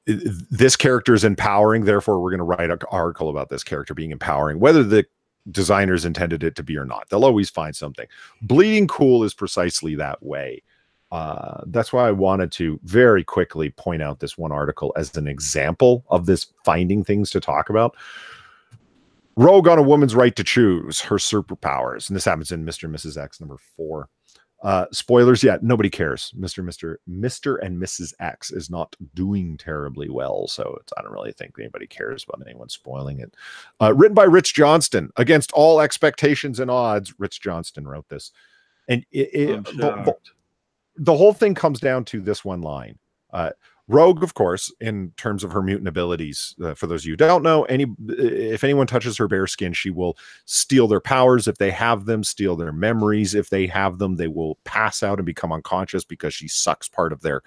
this character is empowering, therefore we're going to write an article about this character being empowering, whether the designers intended it to be or not. They'll always find something. Bleeding Cool is precisely that way. That's why I wanted to very quickly point out this one article as an example of this finding things to talk about. Rogue on a woman's right to choose her superpowers. And this happens in Mr. and Mrs. X number 4. Spoilers, nobody cares. Mr. and Mrs. X is not doing terribly well, so I don't really think anybody cares about anyone spoiling it. Written by Rich Johnston. Against all expectations and odds, Rich Johnston wrote this. And the whole thing comes down to this one line. Rogue, of course, in terms of her mutant abilities, for those of you who don't know, if anyone touches her bare skin, she will steal their powers if they have them, steal their memories if they have them. They will pass out and become unconscious because she sucks part of their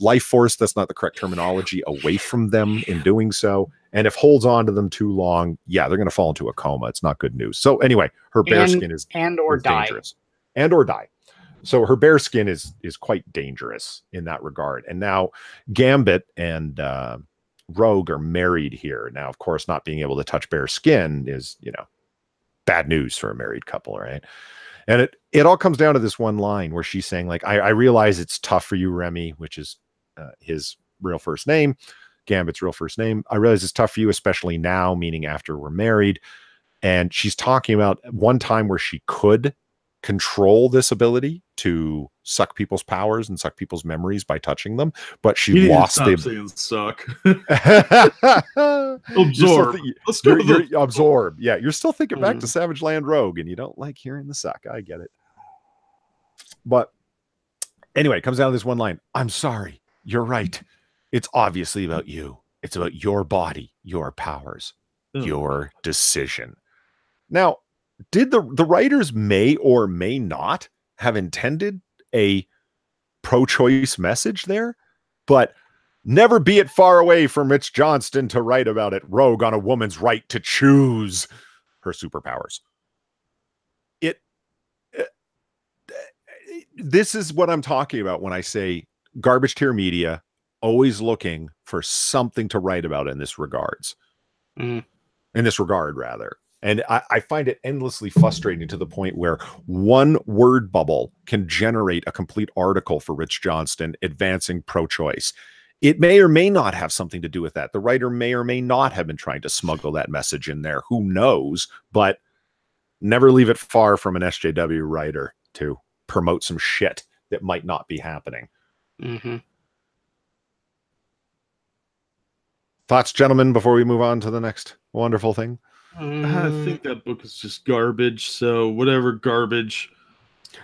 life force. That's not the correct terminology. Away from them in doing so. And if holds on to them too long, yeah, they're going to fall into a coma. It's not good news. So anyway, her bare skin is dangerous. And or die. So her bare skin is quite dangerous in that regard. And now Gambit and Rogue are married here. Now, of course, not being able to touch bare skin is, bad news for a married couple, right? And it all comes down to this one line where she's saying, like, I realize it's tough for you, Remy, which is his real first name, Gambit's real first name. I realize it's tough for you, especially now, meaning after we're married. And she's talking about one time where she could control this ability to suck people's powers and suck people's memories by touching them, but she lost the saying suck. Absorb. You're absorb. Yeah, you're still thinking back to Savage Land Rogue, and you don't like hearing the suck. I get it. But anyway, it comes down to this one line. I'm sorry. You're right. It's obviously about you. It's about your body, your powers, your decision. Now, did the writers may or may not have intended a pro-choice message there? But never be it far away from Rich Johnston to write about it. Rogue on a woman's right to choose her superpowers. This is what I'm talking about when I say garbage tier media always looking for something to write about in this regards. In this regard, rather. And I find it endlessly frustrating to the point where one word bubble can generate a complete article for Rich Johnston advancing pro-choice. It may or may not have something to do with that. The writer may or may not have been trying to smuggle that message in there. Who knows? But never leave it far from an SJW writer to promote some shit that might not be happening. Thoughts, gentlemen, before we move on to the next wonderful thing? I think that book is just garbage. So whatever garbage.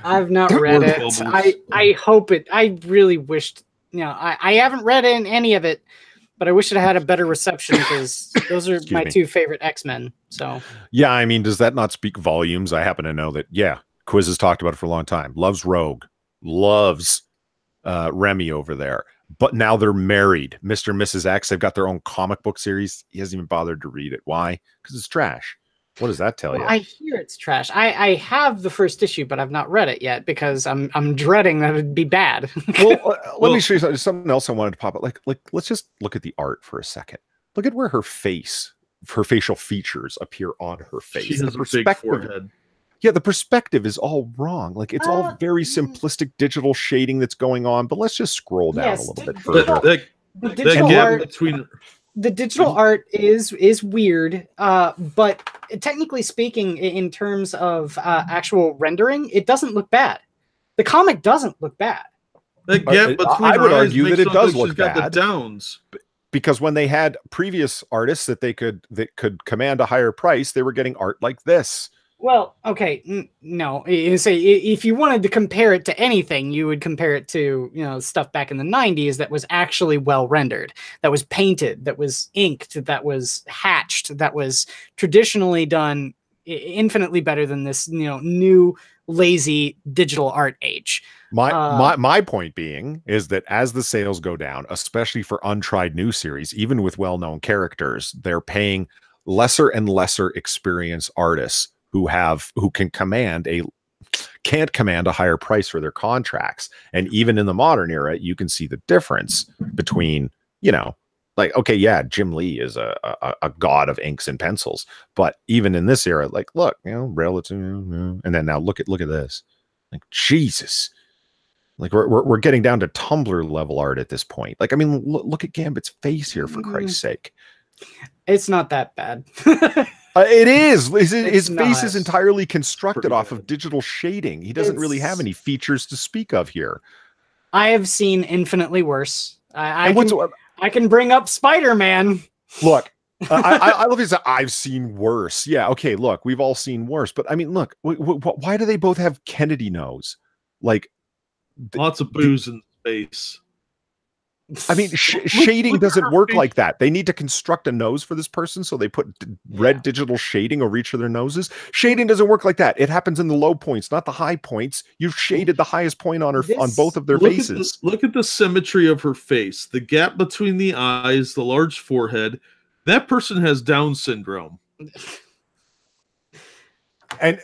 I've not read it. I hope it. I really wished. I haven't read any of it, but I wish it had a better reception because those are my two favorite X-Men. So yeah, I mean, does that not speak volumes? I happen to know that. Yeah, Quiz has talked about it for a long time. Loves Rogue, loves Remy over there. But now they're married. Mr. and Mrs. X, they've got their own comic book series. He hasn't even bothered to read it. Why? Because it's trash. What does that tell you? I hear it's trash. I have the first issue, but I've not read it yet because I'm dreading that it'd be bad. Let me show you something else I wanted to pop up. Like let's just look at the art for a second. Look at where her facial features appear on her face. She has a big forehead. Yeah, the perspective is all wrong. Like it's all very simplistic digital shading that's going on. But let's just scroll down a little bit further. The digital art is weird, but technically speaking, in terms of actual rendering, it doesn't look bad. The comic doesn't look bad. I would argue that it does look bad. The downs. Because when they had previous artists that could command a higher price, they were getting art like this. Well, okay, no. If you wanted to compare it to anything, you would compare it to stuff back in the 90s that was actually well rendered, that was painted, that was inked, that was hatched, that was traditionally done infinitely better than this new lazy digital art age. My point being is that as the sales go down, especially for untried new series, even with well-known characters, they're paying lesser and lesser experienced artists who can't command a higher price for their contracts. And even in the modern era, you can see the difference between, okay, yeah, Jim Lee is a god of inks and pencils, but even in this era, like, look, relative, and then now look at this, like, Jesus, like we're getting down to Tumblr level art at this point. Like, I mean, look at Gambit's face here, for Christ's sake. It's not that bad. It is. His face is entirely constructed off of digital shading. He doesn't really have any features to speak of here. I have seen infinitely worse. I can bring up SpiderMan. Look, I love his. I've seen worse. Yeah. Okay. Look, we've all seen worse. But I mean, look. Why do they both have Kennedy nose? Like lots of booze in space. I mean, shading doesn't work like that. They need to construct a nose for this person, so they put red digital shading over each of their noses. Shading doesn't work like that. It happens in the low points, not the high points. You've shaded the highest point on both of their faces. Look at the symmetry of her face, the gap between the eyes, the large forehead. That person has Down syndrome. And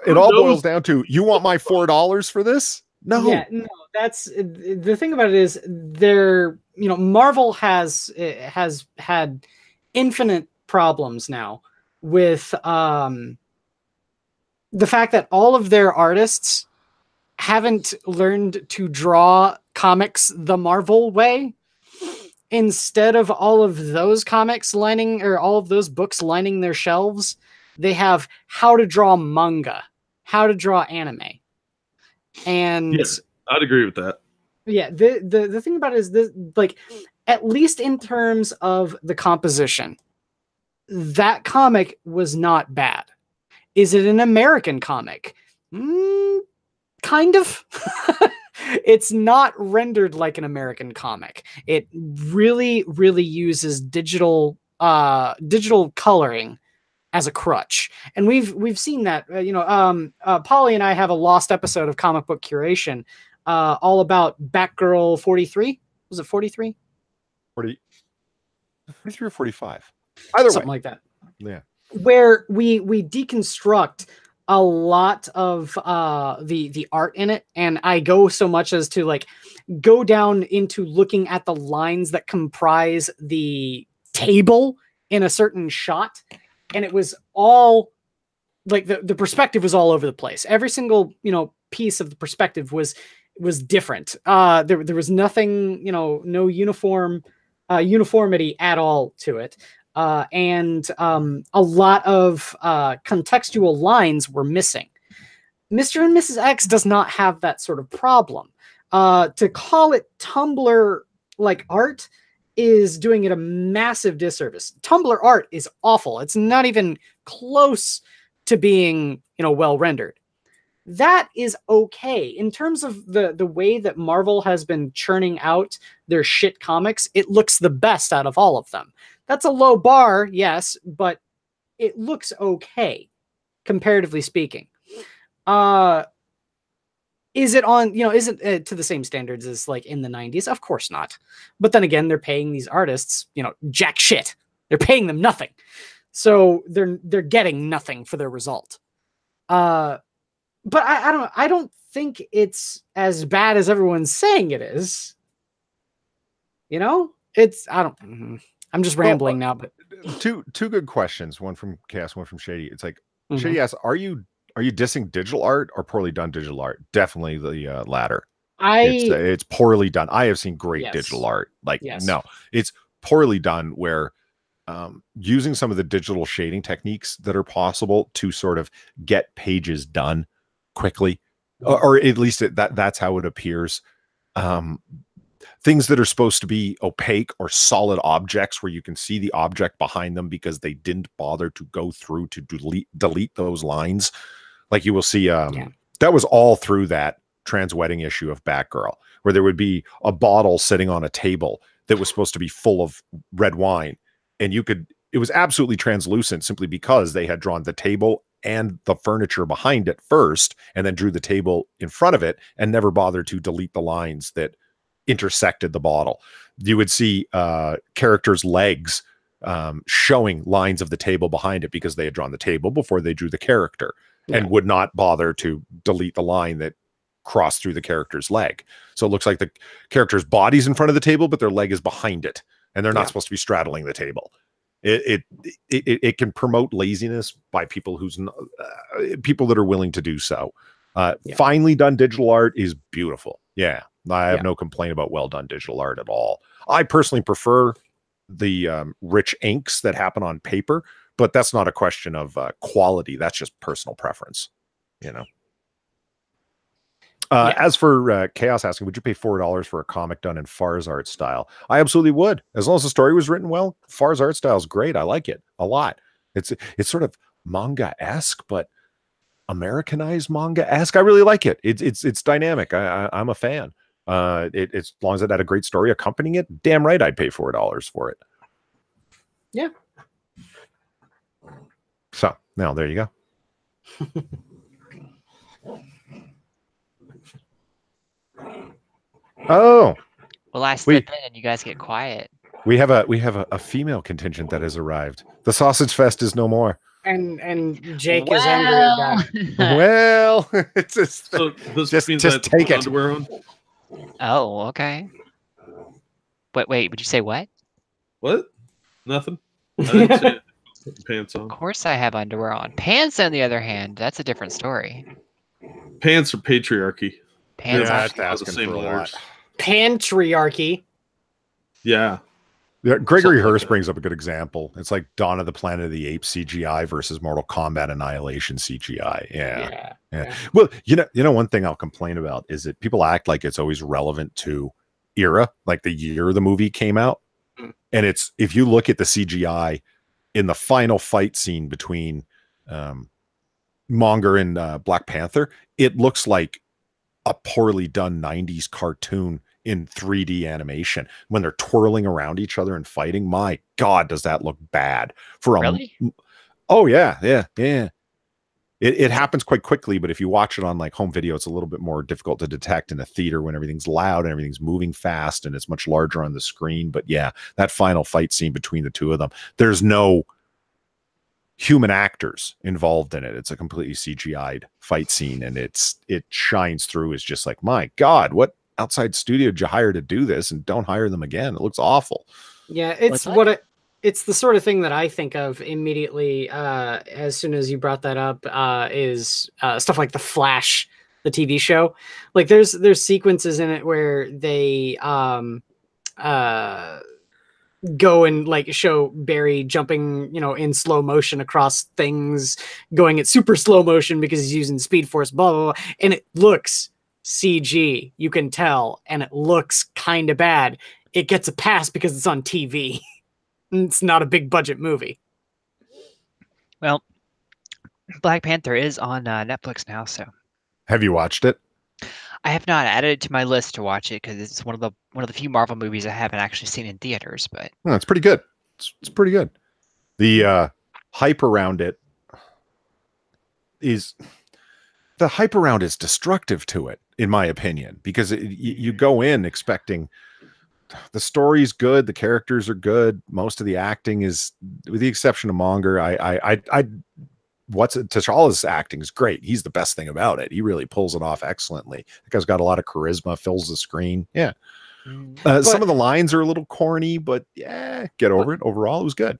it all boils down to, you want my $4 for this? No. Yeah, no, that's the thing about it is they're, Marvel has had infinite problems now with the fact that all of their artists haven't learned to draw comics the Marvel way. Instead of all of those comics lining, or all of those books lining their shelves, they have how to draw manga, how to draw anime. And yeah, I'd agree with that. Yeah, the thing about it is this, like, at least in terms of the composition, that comic was not bad. Is it an American comic? Kind of. It's not rendered like an American comic. It really, really uses digital coloring as a crutch, and we've seen that. Polly and I have a lost episode of Comic Book Curation, all about Batgirl 43. Was it 43? 43 or 45? Either Something way, like that. Yeah. Where we deconstruct a lot of the art in it, and I go so much as to like go down into looking at the lines that comprise the table in a certain shot, and it was all like the perspective was all over the place. Every single piece of the perspective was different. There was nothing, no uniformity at all to it. And a lot of contextual lines were missing. Mr. and Mrs. X does not have that sort of problem. To call it Tumblr like art is doing it a massive disservice. Tumblr art is awful. It's not even close to being, well rendered. That is okay. In terms of the way that Marvel has been churning out their shit comics, it looks the best out of all of them. That's a low bar, yes, but it looks okay, comparatively speaking. Is it on, isn't it to the same standards as like in the 90s? Of course not. But then again, they're paying these artists, jack shit. They're paying them nothing. So they're getting nothing for their result. But I don't think it's as bad as everyone's saying it is. I'm just rambling now, but two good questions. One from Chaos, one from Shady. It's like, Shady asks, are you dissing digital art or poorly done digital art? Definitely the latter. It's poorly done. I have seen great digital art. No, it's poorly done where using some of the digital shading techniques that are possible to sort of get pages done quickly, or at least that's how it appears. Things that are supposed to be opaque or solid objects where you can see the object behind them because they didn't bother to go through to delete those lines. Like you will see, that was all through that trans wedding issue of Batgirl, where there would be a bottle sitting on a table that was supposed to be full of red wine. And it was absolutely translucent simply because they had drawn the table and the furniture behind it first, and then drew the table in front of it and never bothered to delete the lines that intersected the bottle. You would see characters' legs showing lines of the table behind it because they had drawn the table before they drew the character, and would not bother to delete the line that crossed through the character's leg. So it looks like the character's body's in front of the table, but their leg is behind it, and they're not supposed to be straddling the table. It can promote laziness by people people that are willing to do so. Finely done digital art is beautiful. Yeah, I have no complaint about well done digital art at all. I personally prefer the rich inks that happen on paper, but that's not a question of quality. That's just personal preference, As for Chaos asking, would you pay $4 for a comic done in Far's art style? I absolutely would. As long as the story was written well, Far's art style is great. I like it a lot. It's sort of manga-esque, but Americanized manga-esque. I really like it. It's dynamic. I'm a fan. As long as it had a great story accompanying it, damn right I'd pay $4 for it. Yeah. So now there you go. Well, I step in and you guys get quiet. We have a female contingent that has arrived. The Sausage Fest is no more. And Jake is angry about it. Well, it's just, So this just means I have to take put it. underwear on? Oh, okay. Wait, would you say what? What? Nothing. I didn't say it. Pants Of on. course I have underwear on. Pants, on the other hand, that's a different story. Pants are patriarchy. Pants Yeah, are that's asking for a lot. Patriarchy. Yeah. Yeah, Gregory Something like Hurst that. brings up a good example. It's like Dawn of the Planet of the Apes CGI versus Mortal Kombat Annihilation CGI. Yeah. Well, you know, one thing I'll complain about is that people act like it's always relevant to era, like the year the movie came out. And it's, if you look at the CGI in the final fight scene between Monger and Black Panther, it looks like a poorly done 90s cartoon in 3D animation when they're twirling around each other and fighting. My God, does that look bad for a Really? Oh yeah. It happens quite quickly, but if you watch it on like home video, it's a little bit more difficult to detect in a theater when everything's loud and everything's moving fast and it's much larger on the screen. But yeah, that final fight scene between the two of them, there's no human actors involved in it. It's a completely CGI'd fight scene, and it shines through as just like, my God, what outside studio did you hire to do this? And don't hire them again. It looks awful. Yeah, it's it's the sort of thing that I think of immediately as soon as you brought that up is stuff like The Flash, the TV show. Like there's sequences in it where they go and like show Barry jumping, in slow motion across things, going at super slow motion because he's using Speed Force, blah, blah, blah. And it looks CG, you can tell, and it looks kind of bad. It gets a pass because it's on TV. It's not a big budget movie. Well, Black Panther is on Netflix now, so Have you watched it? I have not added it to my list to watch it because it's one of the few Marvel movies I haven't actually seen in theaters. But No, it's pretty good. It's pretty good. The hype around it is destructive to it, in my opinion, because you go in expecting the story's good, the characters are good, most of the acting is, with the exception of Monger, T'Challa's acting is great. He's the best thing about it. He really pulls it off excellently. That guy's got a lot of charisma, fills the screen. Yeah. Some of the lines are a little corny, but yeah, get over it. Overall, it was good.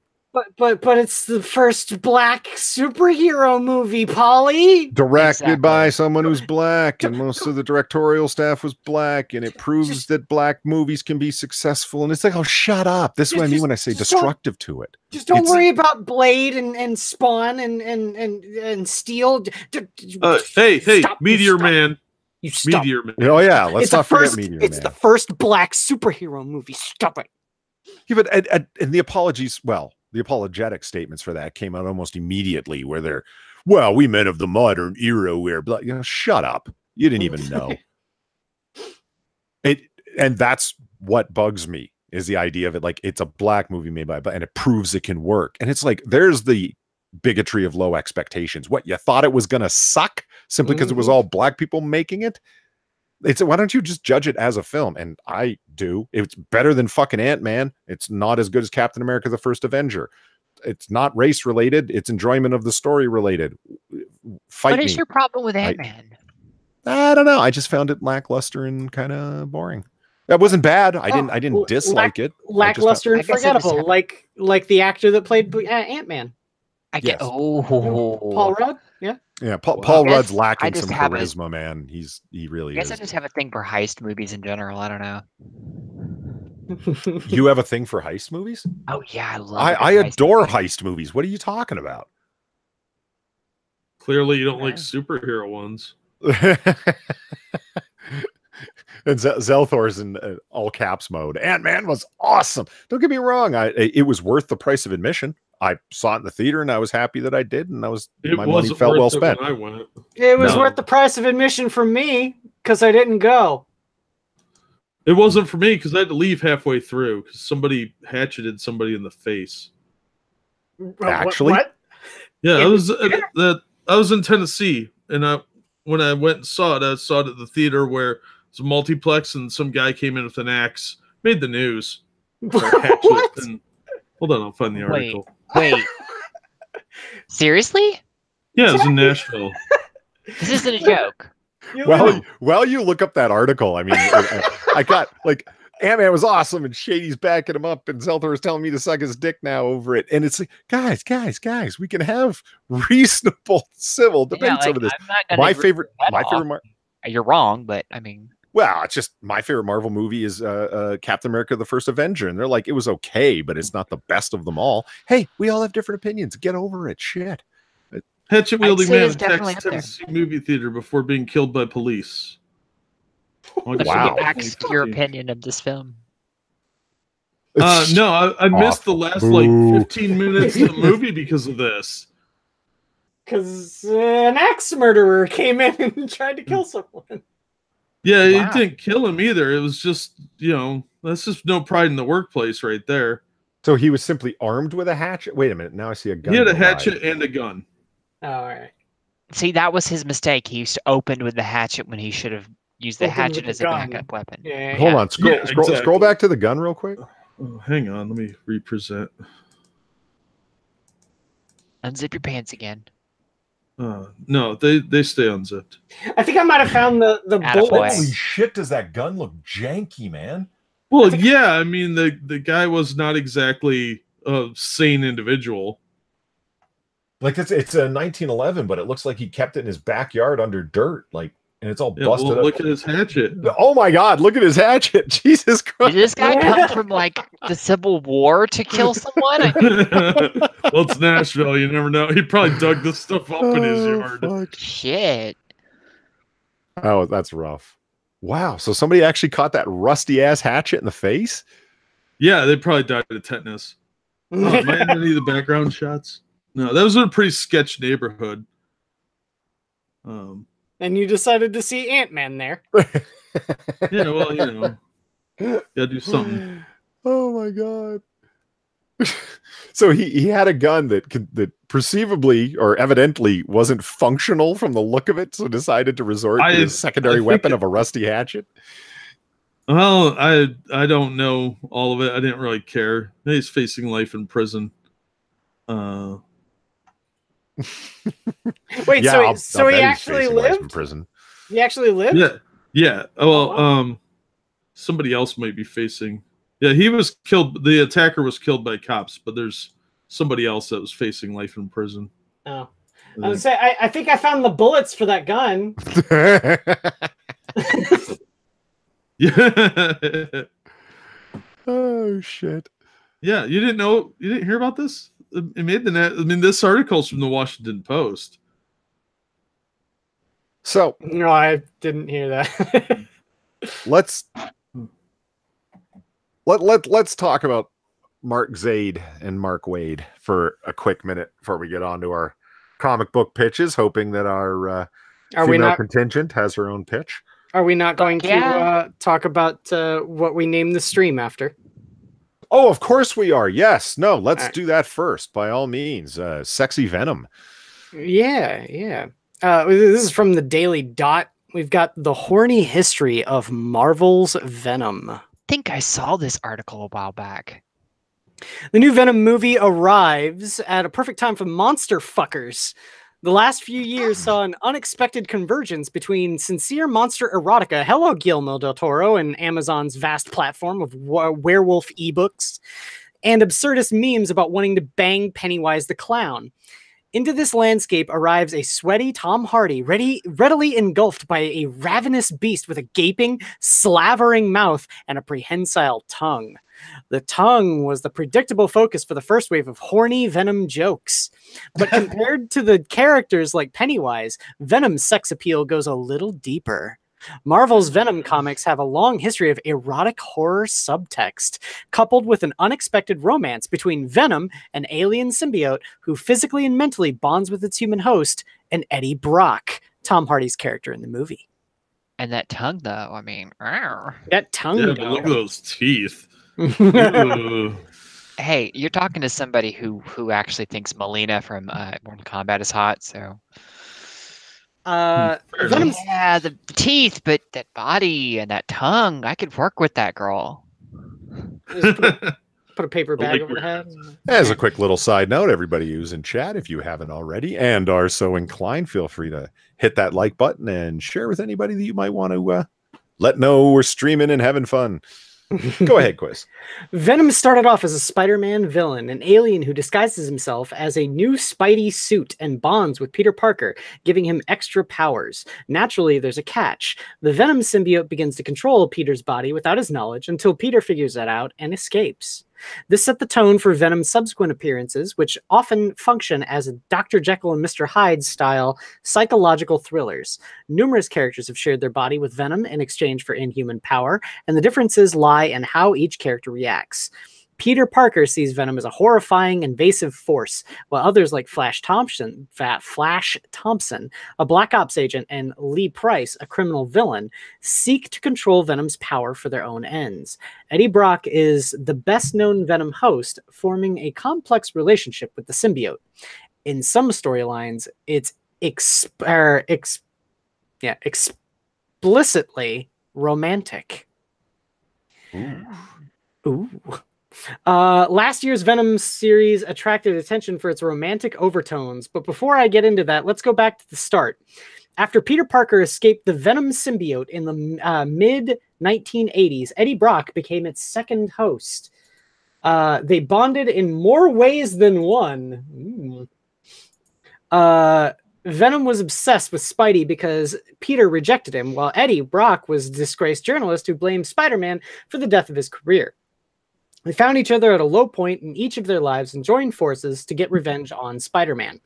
But it's the first black superhero movie, Polly. Directed by someone who's black, and most of the directorial staff was black, and it proves that black movies can be successful. And it's like, oh, shut up. This is what I mean when I say destructive to it. Just don't worry about Blade and Spawn and Steel. Hey, Meteor Man. You stop. Meteor Man. Oh yeah, let's not forget Meteor Man. It's the first black superhero movie. Stop it. Yeah, but and the apologies, the apologetic statements for that came out almost immediately, where they're, well, we men of the modern era where, shut up. You didn't even know. And that's what bugs me, is the idea of it. Like, it's a black movie made by, and it proves it can work. And it's like, there's the bigotry of low expectations. What, you thought it was going to suck simply because it was all black people making it? It's, why don't you just judge it as a film? And I do. It's better than fucking Ant-Man. It's not as good as Captain America: The First Avenger. It's not race related. It's enjoyment of the story related. What is your problem with Ant-Man? I don't know. I just found it lackluster and kind of boring. That wasn't bad. I didn't dislike it. Lackluster and forgettable, like the actor that played Ant-Man. Paul Rudd. Yeah, Paul Rudd's lacking some charisma, man. He really is. I just have a thing for heist movies in general. I don't know. You have a thing for heist movies? Oh yeah, I love. I adore heist movies. What are you talking about? Clearly, you don't like superhero ones. And Zelthor's in all caps mode. Ant-Man was awesome. Don't get me wrong. It was worth the price of admission. I saw it in the theater, and I was happy that I did, and my money felt well spent. It was worth the price of admission for me because I didn't go. It wasn't for me because I had to leave halfway through because somebody hatcheted somebody in the face. Actually, what? Yeah, I was in Tennessee, and when I went and saw it at the theater where it's a multiplex, and some guy came in with an axe, made the news. Hatchet. And, hold on, I'll find the article. Wait. Seriously? Yeah, it was in Nashville. This isn't a joke. Well, you look up that article. I mean, I got like Ant-Man was awesome, and Shady's backing him up, and Zelda is telling me to suck his dick now over it. And it's like, guys, we can have reasonable civil debates over this. My favorite You're wrong, but I mean, well, it's just my favorite Marvel movie is Captain America: The First Avenger, and they're like, it was okay, but it's not the best of them all. Hey, we all have different opinions. Get over it. Shit. Hatchet wielding man attacks Tennessee movie theater before being killed by police. Wow. Ask your opinion of this film. No, I missed the last like 15 minutes of the movie because of this. Because an axe murderer came in and tried to kill someone. Yeah, it didn't kill him either. It was just, that's just no pride in the workplace right there. So he was simply armed with a hatchet? Wait a minute. Now I see a gun. He had a hatchet and a gun. Oh, all right. See, that was his mistake. He used to open with the hatchet when he should have used the hatchet as a backup weapon. Yeah. Hold on. Scroll back to the gun real quick. Oh, hang on. Let me represent. Unzip your pants again. No, they stay unzipped. I think I might have found the bullets. Holy shit, does that gun look janky, man? Well, yeah, I mean, the guy was not exactly a sane individual. Like it's a 1911, but it looks like he kept it in his backyard under dirt, like, and it's all busted up. Look at his hatchet. Oh my God! Look at his hatchet. Jesus Christ! Did this guy come from like the Civil War to kill someone? Well, it's Nashville. You never know. He probably dug this stuff up in his yard. Fuck. Shit. Oh, that's rough. Wow. So somebody actually caught that rusty ass hatchet in the face? Yeah, they probably died of tetanus. Am I in any of the background shots? No, that was a pretty sketch neighborhood. And you decided to see Ant-Man there. Yeah, well, gotta do something. Oh my God. So he had a gun that perceivably or evidently wasn't functional from the look of it, so decided to resort to his secondary weapon of a rusty hatchet. Well, I don't know all of it. I didn't really care. He's facing life in prison. Wait, yeah, so he actually lived in prison? He actually lived? Yeah. Well, somebody else might be facing. Yeah, he was killed. The attacker was killed by cops, but there's somebody else that was facing life in prison. Oh, I would say I think I found the bullets for that gun. Yeah. Oh shit. Yeah, you didn't know? You didn't hear about this? It made the net. I mean, this article's from the Washington Post. So no, I didn't hear that. let's talk about Mark Zaid and Mark Waid for a quick minute before we get on to our comic book pitches, hoping that our female contingent has her own pitch. Are we not going to talk about what we named the stream after? Oh, of course we are. Yes. No, let's do that first, by all means. Sexy Venom. Yeah. This is from the Daily Dot. We've got the horny history of Marvel's Venom. I think I saw this article a while back. The new Venom movie arrives at a perfect time for monster fuckers. The last few years saw an unexpected convergence between sincere monster erotica, hello Guillermo del Toro and Amazon's vast platform of werewolf ebooks, and absurdist memes about wanting to bang Pennywise the Clown. Into this landscape arrives a sweaty Tom Hardy, readily engulfed by a ravenous beast with a gaping, slavering mouth and a prehensile tongue. The tongue was the predictable focus for the first wave of horny Venom jokes. But compared to the characters like Pennywise, Venom's sex appeal goes a little deeper. Marvel's Venom comics have a long history of erotic horror subtext, coupled with an unexpected romance between Venom, an alien symbiote who physically and mentally bonds with its human host, and Eddie Brock, Tom Hardy's character in the movie. And that tongue, though, I mean... That tongue, yeah, but look at those teeth. Hey, you're talking to somebody who actually thinks Melina from Mortal Kombat is hot, so... yeah, the teeth, but that body and that tongue, I could work with that girl. Just put a paper bag over the head. As a quick little side note, everybody who's in chat, if you haven't already and are so inclined, feel free to hit that like button and share with anybody that you might want to let know we're streaming and having fun. Go ahead, Quiz. Venom started off as a Spider-Man villain, an alien who disguises himself as a new Spidey suit and bonds with Peter Parker, giving him extra powers. Naturally, there's a catch. The Venom symbiote begins to control Peter's body without his knowledge until Peter figures that out and escapes. This set the tone for Venom's subsequent appearances, which often function as Dr. Jekyll and Mr. Hyde style psychological thrillers. Numerous characters have shared their body with Venom in exchange for inhuman power, and the differences lie in how each character reacts. Peter Parker sees Venom as a horrifying, invasive force, while others like Flash Thompson, a Black Ops agent, and Lee Price, a criminal villain, seek to control Venom's power for their own ends. Eddie Brock is the best-known Venom host, forming a complex relationship with the symbiote. In some storylines, it's explicitly romantic. Ooh. Last year's Venom series attracted attention for its romantic overtones, but before I get into that, let's go back to the start. After Peter Parker escaped the Venom symbiote in the mid-1980s, Eddie Brock became its second host. They bonded in more ways than one. Venom was obsessed with Spidey because Peter rejected him, while Eddie Brock was a disgraced journalist who blamed Spider-Man for the death of his career. They found each other at a low point in each of their lives and joined forces to get revenge on Spider-Man.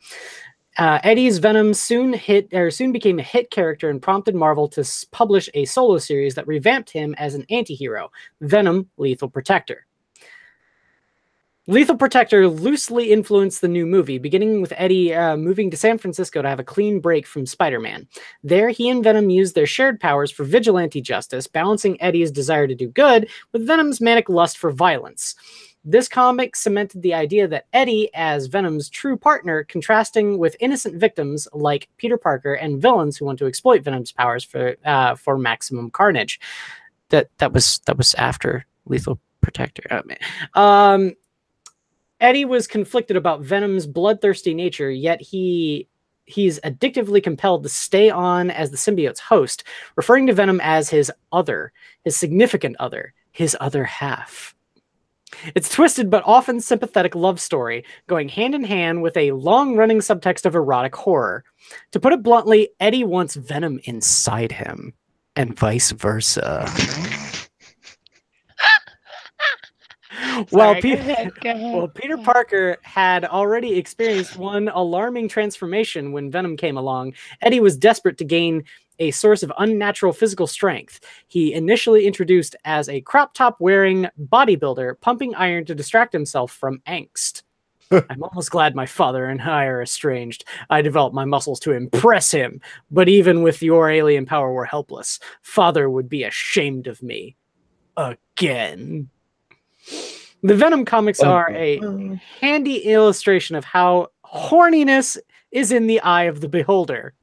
Eddie's Venom soon became a hit character and prompted Marvel to publish a solo series that revamped him as an anti-hero, Venom: Lethal Protector. Lethal Protector loosely influenced the new movie, beginning with Eddie moving to San Francisco to have a clean break from Spider-Man. There, he and Venom used their shared powers for vigilante justice, balancing Eddie's desire to do good with Venom's manic lust for violence. This comic cemented the idea that Eddie as Venom's true partner, contrasting with innocent victims like Peter Parker and villains who want to exploit Venom's powers for maximum carnage. That was after Lethal Protector. Oh, man. Eddie was conflicted about Venom's bloodthirsty nature, yet he's addictively compelled to stay on as the symbiote's host, referring to Venom as his other, his significant other, his other half. It's twisted but often sympathetic love story, going hand in hand with a long-running subtext of erotic horror. To put it bluntly, Eddie wants Venom inside him, and vice versa. Well, Peter Parker had already experienced one alarming transformation when Venom came along. Eddie was desperate to gain a source of unnatural physical strength. He initially introduced as a crop top wearing bodybuilder, pumping iron to distract himself from angst. I'm almost glad my father and I are estranged. I developed my muscles to impress him, but even with your alien power, we're helpless. Father would be ashamed of me. Again. The Venom comics are a handy illustration of how horniness is in the eye of the beholder.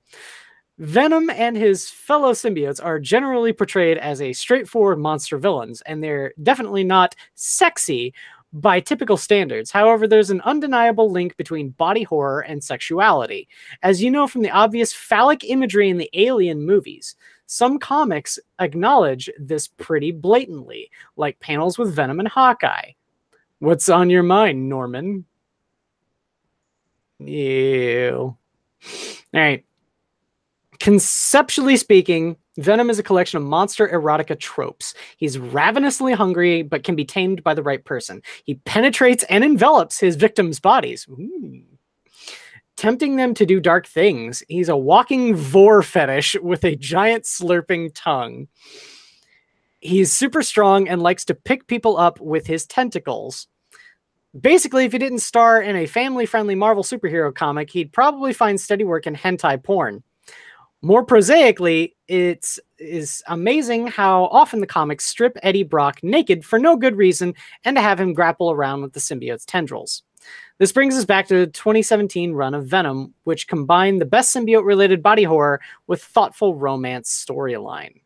Venom and his fellow symbiotes are generally portrayed as a straightforward monster villains, and they're definitely not sexy by typical standards. However, there's an undeniable link between body horror and sexuality. As you know from the obvious phallic imagery in the Alien movies, some comics acknowledge this pretty blatantly, like panels with Venom and Hawkeye. What's on your mind, Norman? Ew. All right. Conceptually speaking, Venom is a collection of monster erotica tropes. He's ravenously hungry, but can be tamed by the right person. He penetrates and envelops his victims' bodies, tempting them to do dark things. He's a walking vor fetish with a giant slurping tongue. He's super strong and likes to pick people up with his tentacles. Basically, if he didn't star in a family-friendly Marvel superhero comic, he'd probably find steady work in hentai porn. More prosaically, it is amazing how often the comics strip Eddie Brock naked for no good reason and to have him grapple around with the symbiote's tendrils. This brings us back to the 2017 run of Venom, which combined the best symbiote-related body horror with thoughtful romance storyline.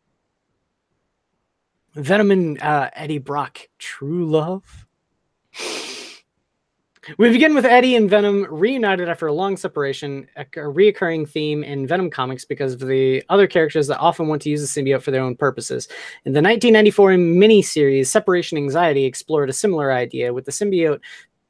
Venom and Eddie Brock, true love. We begin with Eddie and Venom reunited after a long separation, a reoccurring theme in Venom comics because of the other characters that often want to use the symbiote for their own purposes. In the 1994 miniseries, Separation Anxiety explored a similar idea, with the symbiote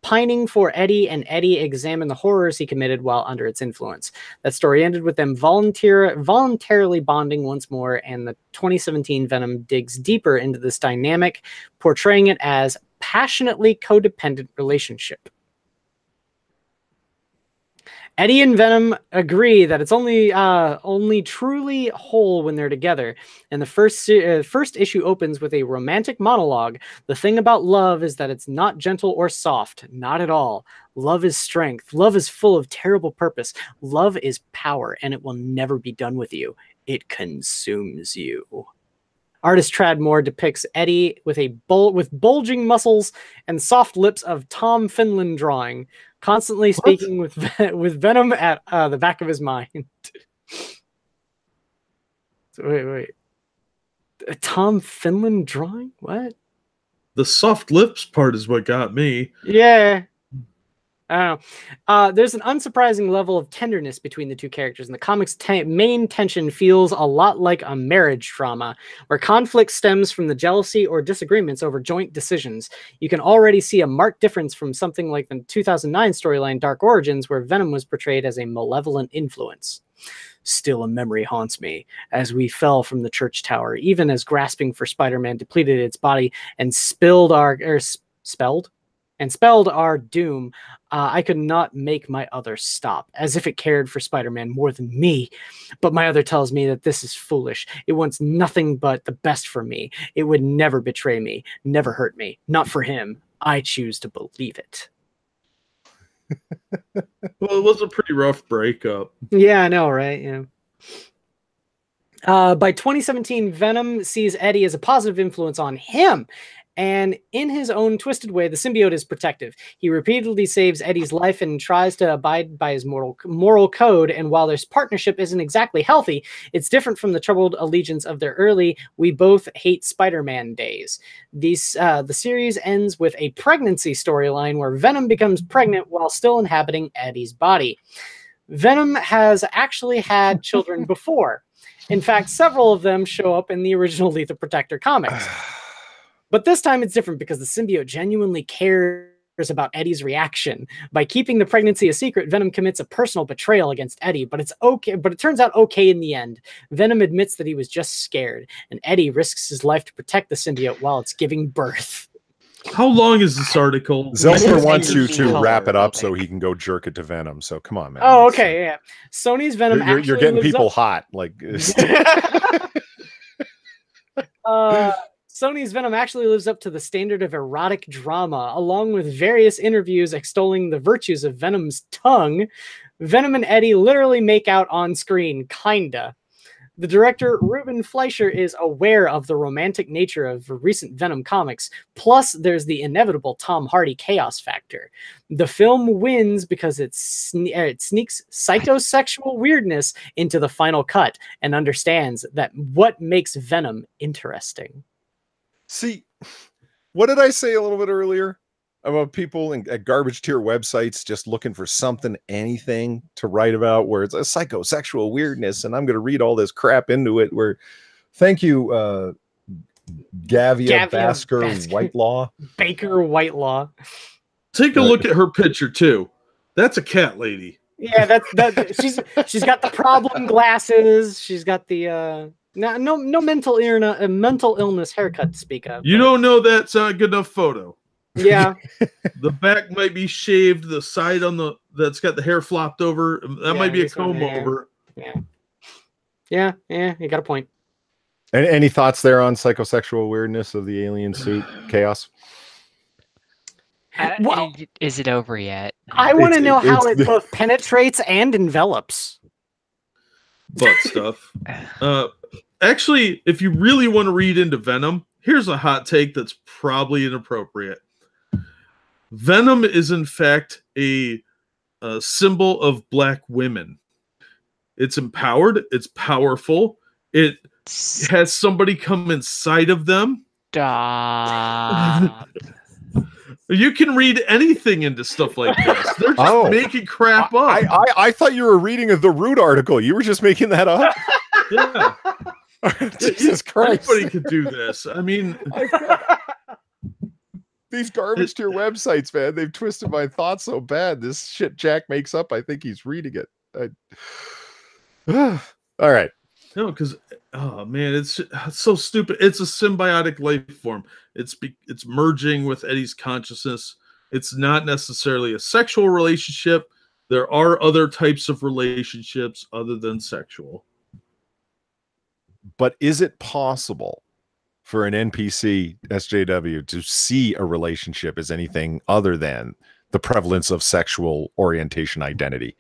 pining for Eddie, and Eddie examined the horrors he committed while under its influence. That story ended with them voluntarily bonding once more, and the 2017 Venom digs deeper into this dynamic, portraying it as passionately codependent relationship. Eddie and Venom agree that it's only truly whole when they're together. And the first issue opens with a romantic monologue. The thing about love is that it's not gentle or soft. Not at all. Love is strength. Love is full of terrible purpose. Love is power, and it will never be done with you. It consumes you. Artist Tradmore depicts Eddie with with bulging muscles and soft lips of Tom Finland drawing, constantly speaking with Venom at the back of his mind. So wait. A Tom Finland drawing? What? The soft lips part is what got me. Yeah. I don't know. There's an unsurprising level of tenderness between the two characters, and the comic's main tension feels a lot like a marriage drama, where conflict stems from the jealousy or disagreements over joint decisions. You can already see a marked difference from something like the 2009 storyline Dark Origins, where Venom was portrayed as a malevolent influence. Still a memory haunts me, as we fell from the church tower, even as grasping for Spider-Man depleted its body and spelled our doom. I could not make my other stop, as if it cared for Spider-Man more than me. But my other tells me that this is foolish. It wants nothing but the best for me. It would never betray me, never hurt me. Not for him. I choose to believe it. Well, it was a pretty rough breakup. Yeah, I know, right? Yeah. By 2017, Venom sees Eddie as a positive influence on him. And in his own twisted way, the symbiote is protective. He repeatedly saves Eddie's life and tries to abide by his moral code. And while their partnership isn't exactly healthy, it's different from the troubled allegiance of their early "we both hate Spider-Man" days. The series ends with a pregnancy storyline where Venom becomes pregnant while still inhabiting Eddie's body. Venom has actually had children before. In fact, several of them show up in the original Lethal Protector comics. But this time it's different because the symbiote genuinely cares about Eddie's reaction. By keeping the pregnancy a secret, Venom commits a personal betrayal against Eddie, but it's okay. But it turns out okay in the end. Venom admits that he was just scared, and Eddie risks his life to protect the symbiote while it's giving birth. How long is this article? Zelfer wants you to wrap it up so he can go jerk it to Venom. So come on, man. Oh, okay, yeah. Sony's Venom. You're getting people hot, like. Sony's Venom actually lives up to the standard of erotic drama, along with various interviews extolling the virtues of Venom's tongue. Venom and Eddie literally make out on screen, kinda. The director, Ruben Fleischer, is aware of the romantic nature of recent Venom comics, plus there's the inevitable Tom Hardy chaos factor. The film wins because it sneaks psychosexual weirdness into the final cut and understands that what makes Venom interesting. See, what did I say a little bit earlier about people at garbage tier websites just looking for something, anything to write about where it's a psychosexual weirdness, and I'm going to read all this crap into it where, thank you, Gavia Basker Whitelaw. Baker Whitelaw. Take a look at her picture, too. That's a cat lady. Yeah, she's got the problem glasses. She's got the... No mental illness haircut to speak of. You don't know that's not a good enough photo. Yeah. The back might be shaved. The side that's got the hair flopped over, that might be a comb over. Yeah. You got a point. Any thoughts there on psychosexual weirdness of the alien suit chaos? Well, is it over yet? I want to know how it both penetrates and envelops. Butt stuff. Actually, if you really want to read into Venom, here's a hot take that's probably inappropriate. Venom is in fact a symbol of black women. It's empowered. It's powerful. It has somebody come inside of them Stop. You can read anything into stuff like this. They're just making crap up. I thought you were reading the Root article. You were just making that up. Yeah. Jesus Christ. Anybody could do this. I mean, these garbage tier websites, man, they've twisted my thoughts so bad. This shit Jack makes up, I think he's reading it. All right. No, because oh man, it's so stupid. It's a symbiotic life form. It's merging with Eddie's consciousness. It's not necessarily a sexual relationship. There are other types of relationships other than sexual. But is it possible for an NPC SJW to see a relationship as anything other than the prevalence of sexual orientation identity?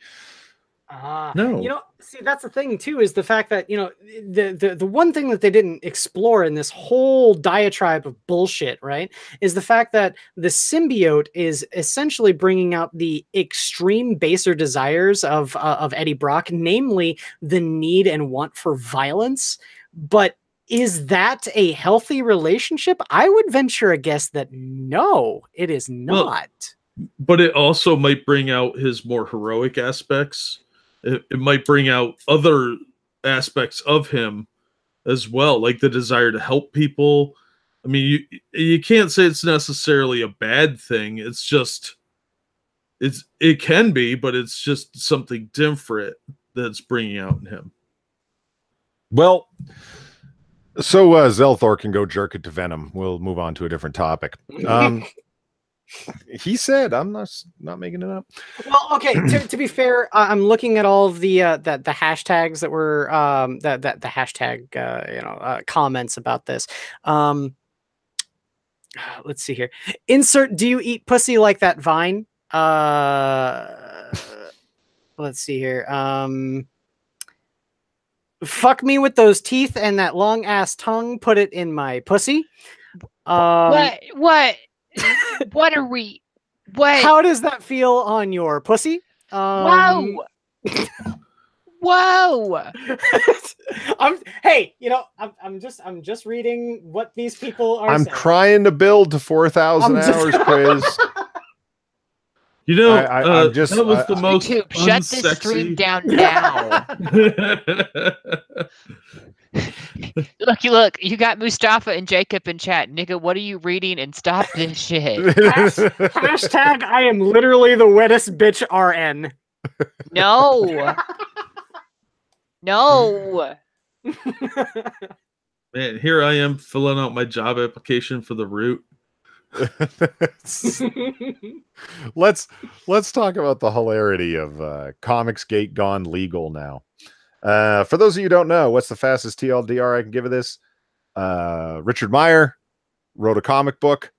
No. You know, see, that's the thing too, is the fact that, you know, the one thing that they didn't explore in this whole diatribe of bullshit, right, is the fact that the symbiote is essentially bringing out the extreme baser desires of Eddie Brock, namely the need and want for violence. But is that a healthy relationship? I would venture a guess that no, it is not. Well, but it also might bring out his more heroic aspects. It might bring out other aspects of him as well, like the desire to help people. I mean, you can't say it's necessarily a bad thing. It's just it can be, but it's just something different that's bringing out in him. Well, so Zelthor can go jerk it to Venom. We'll move on to a different topic. He said, I'm not making it up. Well, okay. To be fair, I'm looking at all of the hashtags that were the hashtag comments about this. Let's see here. Insert. Do you eat pussy like that Vine? Let's see here. Fuck me with those teeth and that long ass tongue. Put it in my pussy. What? What are we? What? How does that feel on your pussy? Whoa! Whoa! Hey, you know, I'm just reading what these people are. I'm saying. trying to build to 4,000 hours, Quiz. You know, I'm just that was the most YouTube, shut this stream down now. Look, you got Mustafa and Jacob in chat. Nigga, what are you reading? And stop this shit. Hashtag I am literally the wettest bitch RN. No. No. Man, here I am filling out my job application for the Root. let's talk about the hilarity of comicsgate gone legal now. For those of you who don't know, what's the fastest TLDR I can give of this? Richard Meyer wrote a comic book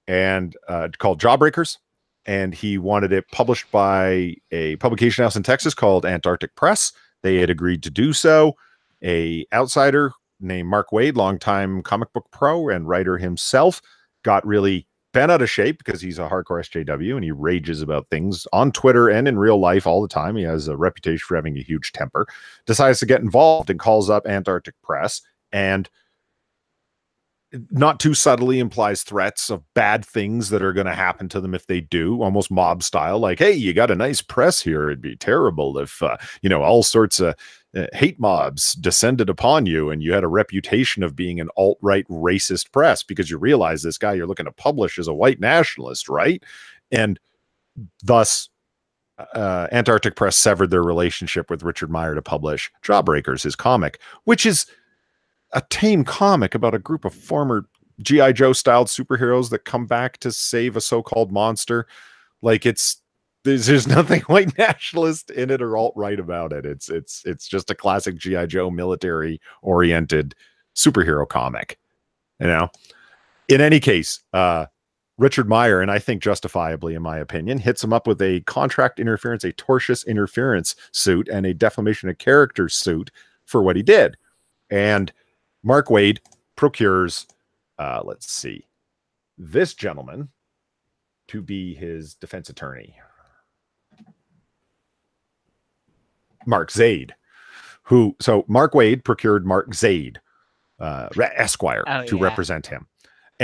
and called Jawbreakers, and he wanted it published by a publication house in Texas called Antarctic Press. They had agreed to do so. A outsider named Mark Waid, longtime comic book pro and writer himself, got really bent out of shape because he's a hardcore SJW and he rages about things on Twitter and in real life all the time. He has a reputation for having a huge temper. Decides to get involved and calls up Antarctic Press and not too subtly implies threats of bad things that are going to happen to them if they do, almost mob style, like, hey, you got a nice press here. It'd be terrible if, all sorts of hate mobs descended upon you and you had a reputation of being an alt-right racist press because you realize this guy you're looking to publish is a white nationalist, right? And thus, Antarctic Press severed their relationship with Richard Meyer to publish Jawbreakers, his comic, which is a tame comic about a group of former G.I. Joe-styled superheroes that come back to save a so-called monster. Like, there's nothing white nationalist in it or alt-right about it. It's just a classic G.I. Joe military-oriented superhero comic. You know? In any case, Richard Meyer, and I think justifiably in my opinion, hits him up with a contract interference, a tortious interference suit, and a defamation of character suit for what he did. And Mark Waid procures, let's see, this gentleman to be his defense attorney. Mark Zaid, so Mark Waid procured Mark Zaid, Esquire, to represent him.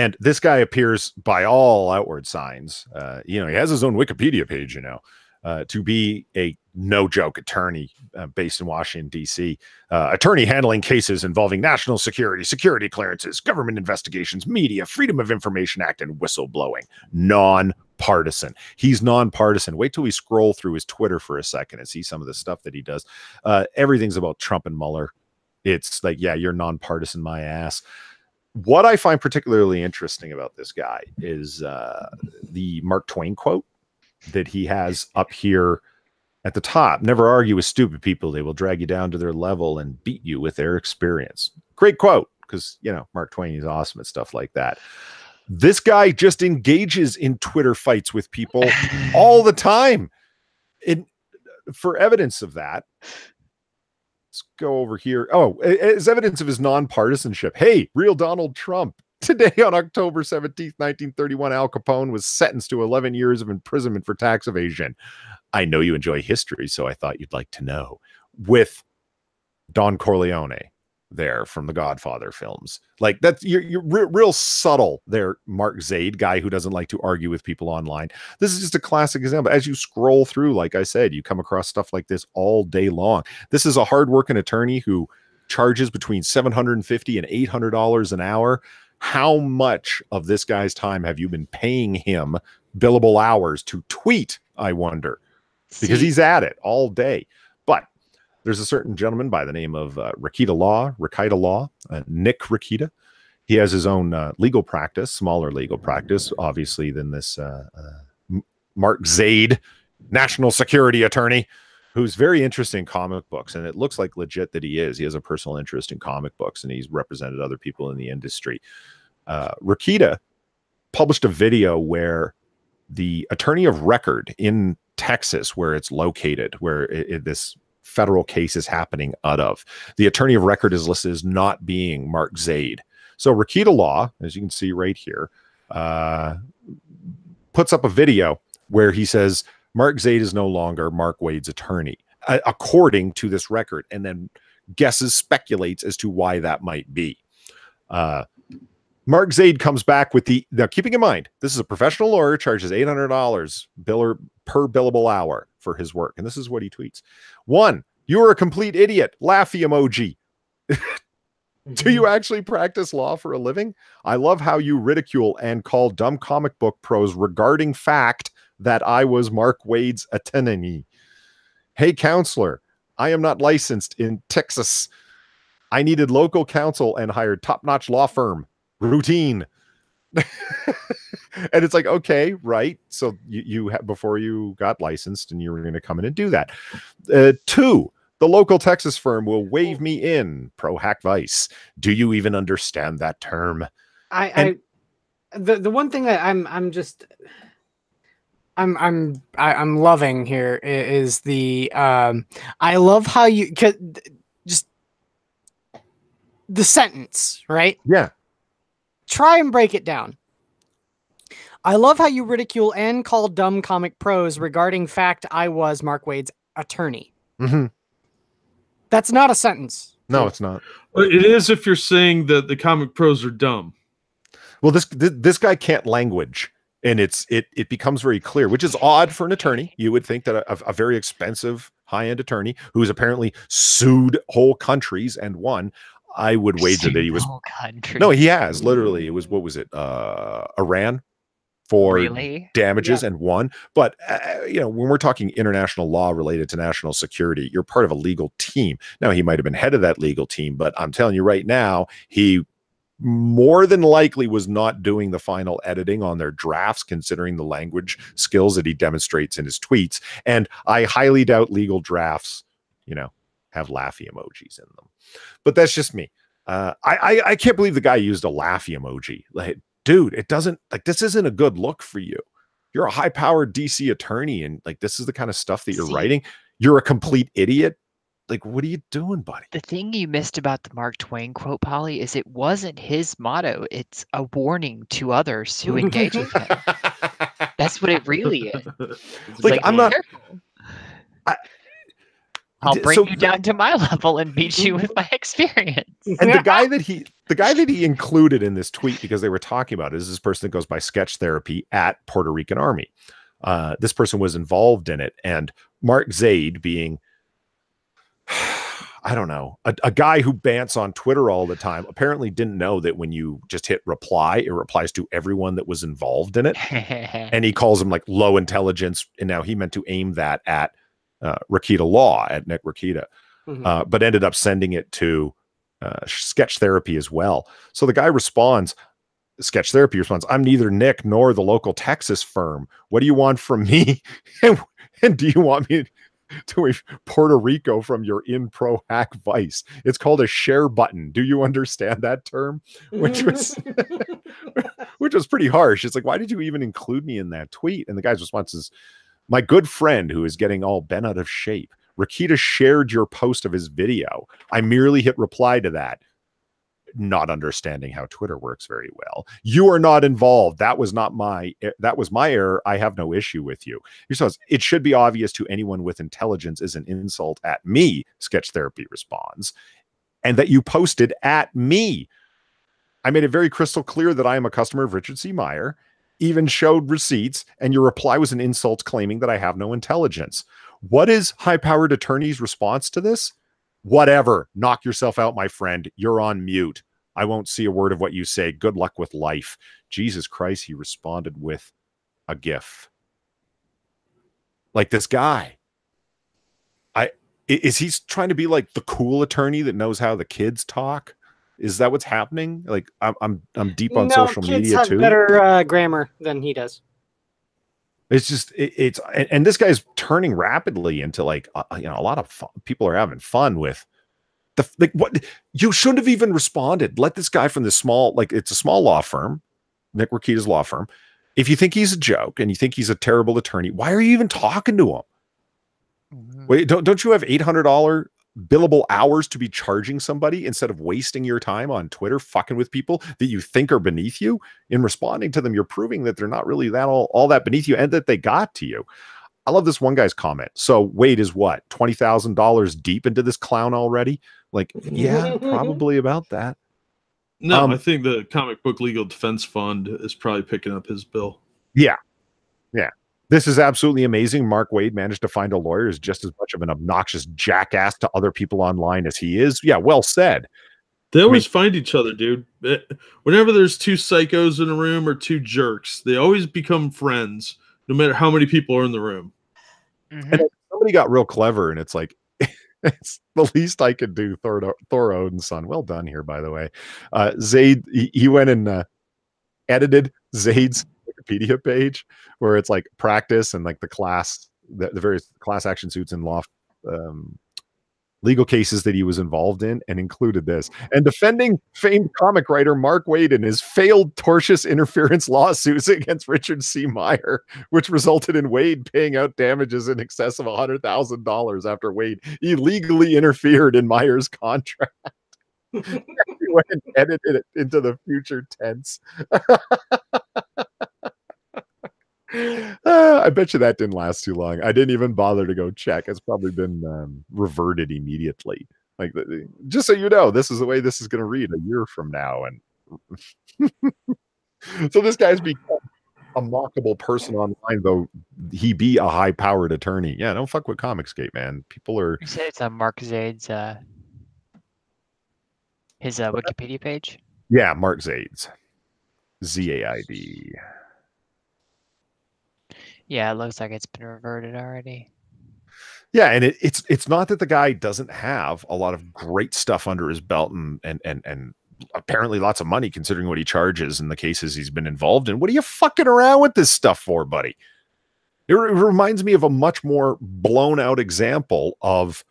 And this guy appears by all outward signs, he has his own Wikipedia page, to be a no-joke attorney based in Washington, D.C. Attorney handling cases involving national security, security clearances, government investigations, media, Freedom of Information Act, and whistleblowing. Non-partisan. He's non-partisan. Wait till we scroll through his Twitter for a second and see some of the stuff that he does. Everything's about Trump and Mueller. It's like, yeah, you're non-partisan, my ass. What I find particularly interesting about this guy is the Mark Twain quote that he has up here at the top. Never argue with stupid people. They will drag you down to their level and beat you with their experience. Great quote, because, Mark Twain is awesome at stuff like that. This guy just engages in Twitter fights with people all the time. For evidence of that, let's go over here. Oh, as evidence of his nonpartisanship. Hey, real Donald Trump. Today on October 17th, 1931, Al Capone was sentenced to 11 years of imprisonment for tax evasion. I know you enjoy history, so I thought you'd like to know. With Don Corleone there from the Godfather films. Like, that's you're real subtle there, Mark Zaid, guy who doesn't like to argue with people online. This is just a classic example. As you scroll through, like I said, you come across stuff like this all day long. This is a hardworking attorney who charges between $750 and $800 an hour. How much of this guy's time have you been paying him billable hours to tweet, I wonder? Because he's at it all day. But there's a certain gentleman by the name of Rakita Law, Nick Rakita. He has his own legal practice, smaller legal practice, obviously, than this Mark Zaid, national security attorney, who's very interested in comic books. And it looks like legit that he is. He has a personal interest in comic books, and he's represented other people in the industry. Rakita published a video where the attorney of record in Texas, where it's located, where this federal case is happening out of, the attorney of record is listed as not being Mark Zaid. So Rakita Law, as you can see right here, puts up a video where he says Mark Zaid is no longer Mark Wade's attorney, according to this record, and then speculates as to why that might be. Mark Zaid comes back with now keeping in mind, this is a professional lawyer, charges $800 per billable hour for his work. And this is what he tweets. 1, you're a complete idiot. Laughy emoji. Do you actually practice law for a living? I love how you ridicule and call dumb comic book pros regarding fact that I was Mark Wade's attorney. Hey, counselor, I am not licensed in Texas. I needed local counsel and hired top-notch law firm. Routine. And it's like, okay, right. So you before you got licensed and you were going to come in and do that. 2, the local Texas firm will waive me in. Pro hack vice. Do you even understand that term? The one thing that I'm loving here is the I love how you just the sentence, right? Yeah. Try and break it down. I love how you ridicule and call dumb comic pros regarding fact I was Mark Wade's attorney. Mm-hmm. That's not a sentence. No, it's not. It is if you're saying that the comic pros are dumb. Well, this guy can't language, and it becomes very clear, which is odd for an attorney. You would think that a very expensive high-end attorney who's apparently sued whole countries and won. I would wager that he was. No, he has literally. It was, what was it? Iran for damages and won. But when we're talking international law related to national security, you're part of a legal team. Now, he might have been head of that legal team, but I'm telling you right now, he more than likely was not doing the final editing on their drafts, considering the language skills that he demonstrates in his tweets. And I highly doubt legal drafts, have laughy emojis in them. But that's just me. I can't believe the guy used a laughy emoji. Like, dude, it doesn't, like, this isn't a good look for you. You're a high-powered DC attorney, and like, this is the kind of stuff that you're writing. You're a complete idiot. Like, what are you doing, buddy? The thing you missed about the Mark Twain quote, Polly, is it wasn't his motto. It's a warning to others who engage with him. That's what it really is. Like, I'm not. I'll bring you down to my level and beat you with my experience. And the guy that he included in this tweet, because they were talking about it, is this person that goes by Sketch Therapy at Puerto Rican Army. This person was involved in it, and Mark Zaid, being I don't know, a guy who bants on Twitter all the time, apparently didn't know that when you just hit reply, it replies to everyone that was involved in it. And he calls them like low intelligence. And now he meant to aim that at Rakita Law, at Nick Rakita, but ended up sending it to Sketch Therapy as well. So the guy responds, Sketch Therapy responds, "I'm neither Nick nor the local Texas firm. What do you want from me? And do you want me to wave Puerto Rico from your in-pro hack vice? It's called a share button. Do you understand that term?" Which was which was pretty harsh. It's like, why did you even include me in that tweet? And the guy's response is, "My good friend who is getting all bent out of shape, Rakita shared your post of his video. I merely hit reply to that." Not understanding how Twitter works very well. "You are not involved. That was my error. I have no issue with you." He says, "It should be obvious to anyone with intelligence is an insult at me," Sketch Therapy responds, "and that you posted at me. I made it very crystal clear that I am a customer of Richard C. Meyer, even showed receipts, and your reply was an insult claiming that I have no intelligence." What is high-powered attorney's response to this? "Whatever. Knock yourself out, my friend. You're on mute. I won't see a word of what you say. Good luck with life." Jesus Christ, he responded with a GIF. Like, this guy. Is he trying to be like the cool attorney that knows how the kids talk? Is that what's happening? Like, I'm deep on social media kids too. have better grammar than he does. It's just and this guy's turning rapidly into like a lot of fun. People are having fun with what you shouldn't have even responded. Let this guy from the small, like, it's a small law firm, Nick Rakita's law firm. If you think he's a joke and you think he's a terrible attorney, why are you even talking to him? Wait, don't you have $800 billable hours to be charging somebody instead of wasting your time on Twitter fucking with people that you think are beneath you? In responding to them, you're proving that they're not really that all that beneath you, and that they got to you. I love this one guy's comment. "So Wade is what, $20,000 deep into this clown already?" Like, yeah, probably about that. No, I think the Comic Book Legal Defense Fund is probably picking up his bill. Yeah. "This is absolutely amazing. Mark Wade managed to find a lawyer who's just as much of an obnoxious jackass to other people online as he is." Yeah, well said. They always find each other, dude. Whenever there's two psychos in a room or two jerks, they always become friends, no matter how many people are in the room. And somebody got real clever, and it's like, it's the least I could do. Thor Odin's son. Well done here, by the way. Zaid, he went and edited Zaid's Wikipedia page where it's like practice and like the various class action suits and law legal cases that he was involved in, and included this: "And defending famed comic writer Mark Wade in his failed tortious interference lawsuits against Richard C. Meyer, which resulted in Wade paying out damages in excess of $100,000 after Wade illegally interfered in Meyer's contract." He went and edited it into the future tense. I bet you that didn't last too long. I didn't even bother to go check. It's probably been reverted immediately. Like, just so you know, this is the way this is going to read a year from now. And so this guy's become a mockable person online, though he be a high-powered attorney. Yeah, don't fuck with comicsgate, man. People are. You said it's on Mark Zaid's his Wikipedia page. Yeah, Mark Zaid's ZAID. Yeah, it looks like it's been reverted already. Yeah, and it's not that the guy doesn't have a lot of great stuff under his belt and apparently lots of money considering what he charges in the cases he's been involved in. What are you fucking around with this stuff for, buddy? It reminds me of a much more blown out example of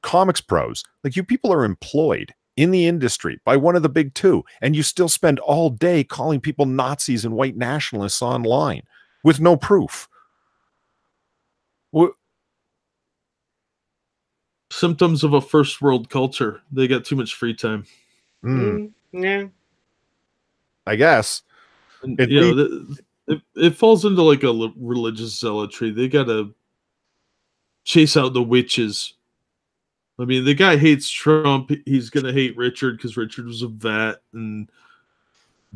comics pros. Like, you people are employed in the industry by one of the big two, and you still spend all day calling people Nazis and white nationalists online with no proof. Symptoms of a first world culture. They got too much free time. Yeah, I guess. And, it falls into like a religious zealotry. They got to chase out the witches I mean, the guy hates Trump. He's going to hate Richard because Richard was a vet and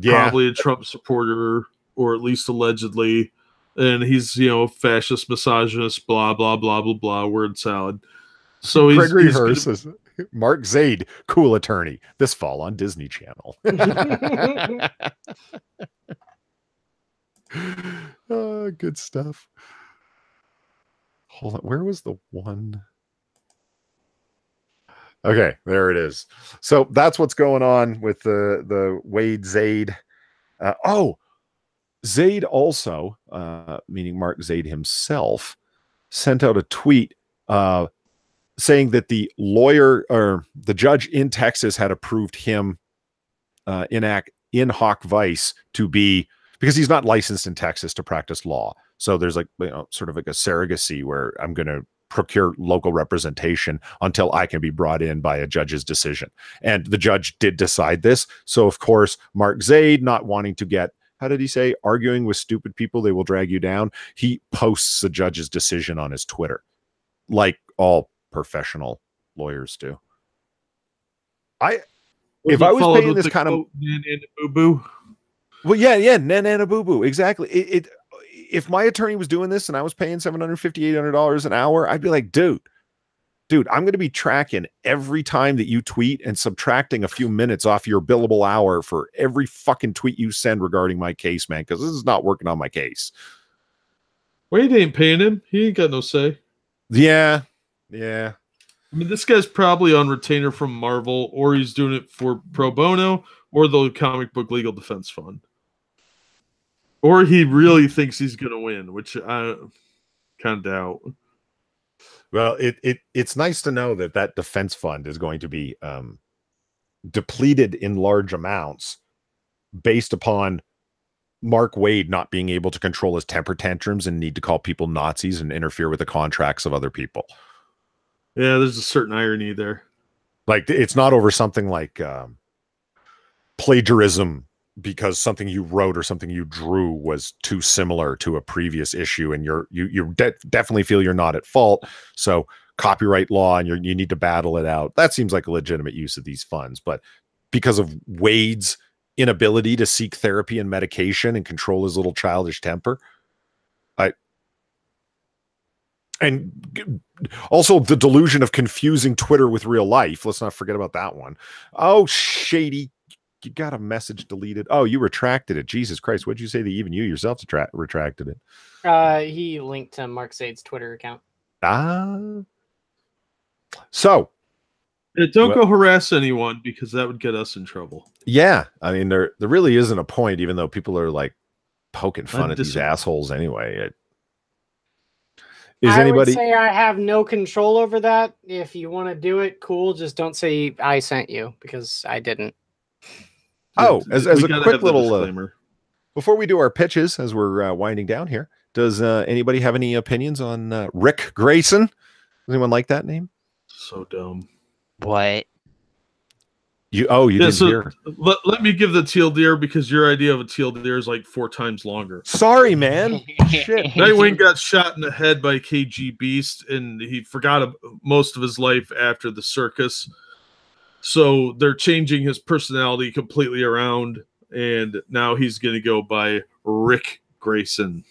probably a Trump supporter, or at least allegedly. And he's, fascist, misogynist, blah, blah, blah, blah, blah, word salad. So Gregory Hurst says, Mark Zaid, cool attorney. This fall on Disney Channel. Oh, good stuff. Hold on. Where was the one? Okay, there it is. So that's what's going on with the Wade Zaid. Zaid also, meaning Mark Zaid himself, sent out a tweet saying that the lawyer or the judge in Texas had approved him in hoc vice to be, because he's not licensed in Texas to practice law. So there's sort of like a surrogacy where I'm going to procure local representation until I can be brought in by a judge's decision. And the judge did decide this. So of course, Mark Zaid, not wanting to get, how did he say, arguing with stupid people, they will drag you down. He posts the judge's decision on his Twitter, like all professional lawyers do. If I was paying this kind of boo-boo. Well, yeah, nana boo-boo, exactly. If my attorney was doing this and I was paying $750, $800 an hour, I'd be like, dude, I'm going to be tracking every time that you tweet and subtracting a few minutes off your billable hour for every fucking tweet you send regarding my case, man, because this is not working on my case. Wade ain't paying him. He ain't got no say. Yeah. I mean, this guy's probably on retainer from Marvel, or he's doing it for pro bono, or the comic book legal defense fund. Or he really thinks he's going to win, which I kind of doubt. Well, it's nice to know that defense fund is going to be depleted in large amounts based upon Mark Wade not being able to control his temper tantrums and need to call people Nazis and interfere with the contracts of other people. Yeah, there's a certain irony there. Like, it's not over something like plagiarism because something you wrote or something you drew was too similar to a previous issue, and you definitely feel you're not at fault. So copyright law, and you need to battle it out. That seems like a legitimate use of these funds, but because of Wade's inability to seek therapy and medication and control his little childish temper, and also the delusion of confusing Twitter with real life. Let's not forget about that one. Oh, shady. You got a message deleted. Oh, you retracted it. Jesus Christ. What'd you say that even you yourself retracted it? He linked to Mark Zaid's Twitter account. So. Don't go harass anyone, because that would get us in trouble. Yeah. I mean, there really isn't a point, even though people are like poking fun at these assholes anyway. I would say I have no control over that. If you want to do it, cool. Just don't say I sent you, because I didn't. Oh, as a quick little disclaimer, before we do our pitches, as we're winding down here, does anybody have any opinions on Rick Grayson? Does anyone like that name? So dumb. What? You didn't hear. Let me give the teal deer, because your idea of a teal deer is like 4 times longer. Sorry, man. Shit. Nightwing got shot in the head by KG Beast, and he forgot most of his life after the circus. So they're changing his personality completely around, and now he's going to go by Rick Grayson.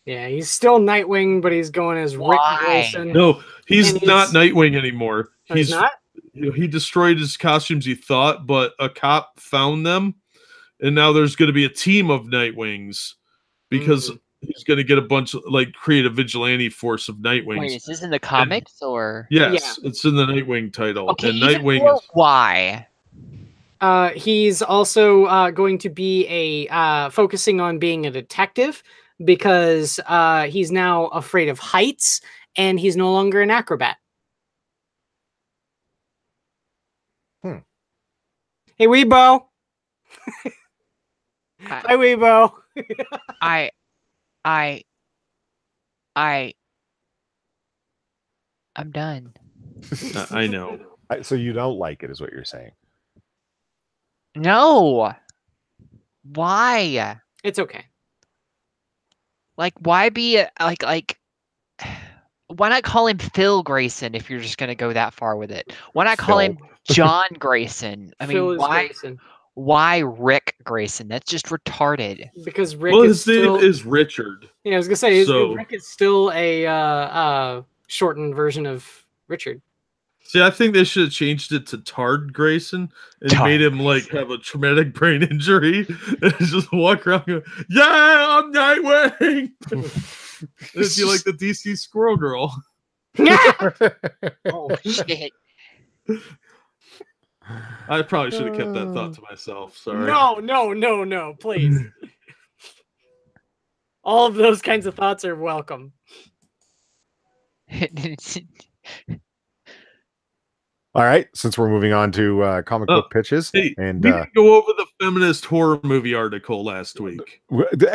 Yeah, he's still Nightwing, but he's going as Rick Grayson. No, he's not Nightwing anymore. He's not? He destroyed his costumes, he thought, but a cop found them, and now there's going to be a team of Nightwings, because he's going to get a bunch of, create a vigilante force of Nightwings. Wait, is this in the comics or? Yes, it's in the Nightwing title. Okay, and Nightwing is why? He's also going to be focusing on being a detective, because he's now afraid of heights, and he's no longer an acrobat. Hey, Weebo. Hi, Weebo. I'm done. I know. So you don't like it, is what you're saying? No. Why? It's okay. Like, why be Why not call him Phil Grayson if you're just going to go that far with it? Why not call him John Grayson? I mean, why Rick Grayson? That's just retarded. Because Rick is his name is Richard. Yeah, I was gonna say Rick is still a shortened version of Richard. See, I think they should have changed it to Tard Grayson and made him like have a traumatic brain injury and just walk around going, "Yeah, I'm Nightwing." It'd be like the DC Squirrel Girl. Oh shit! I probably should have kept that thought to myself. Sorry. No, please. All of those kinds of thoughts are welcome. All right, since we're moving on to comic book pitches, and we didn't go over the feminist horror movie article last week.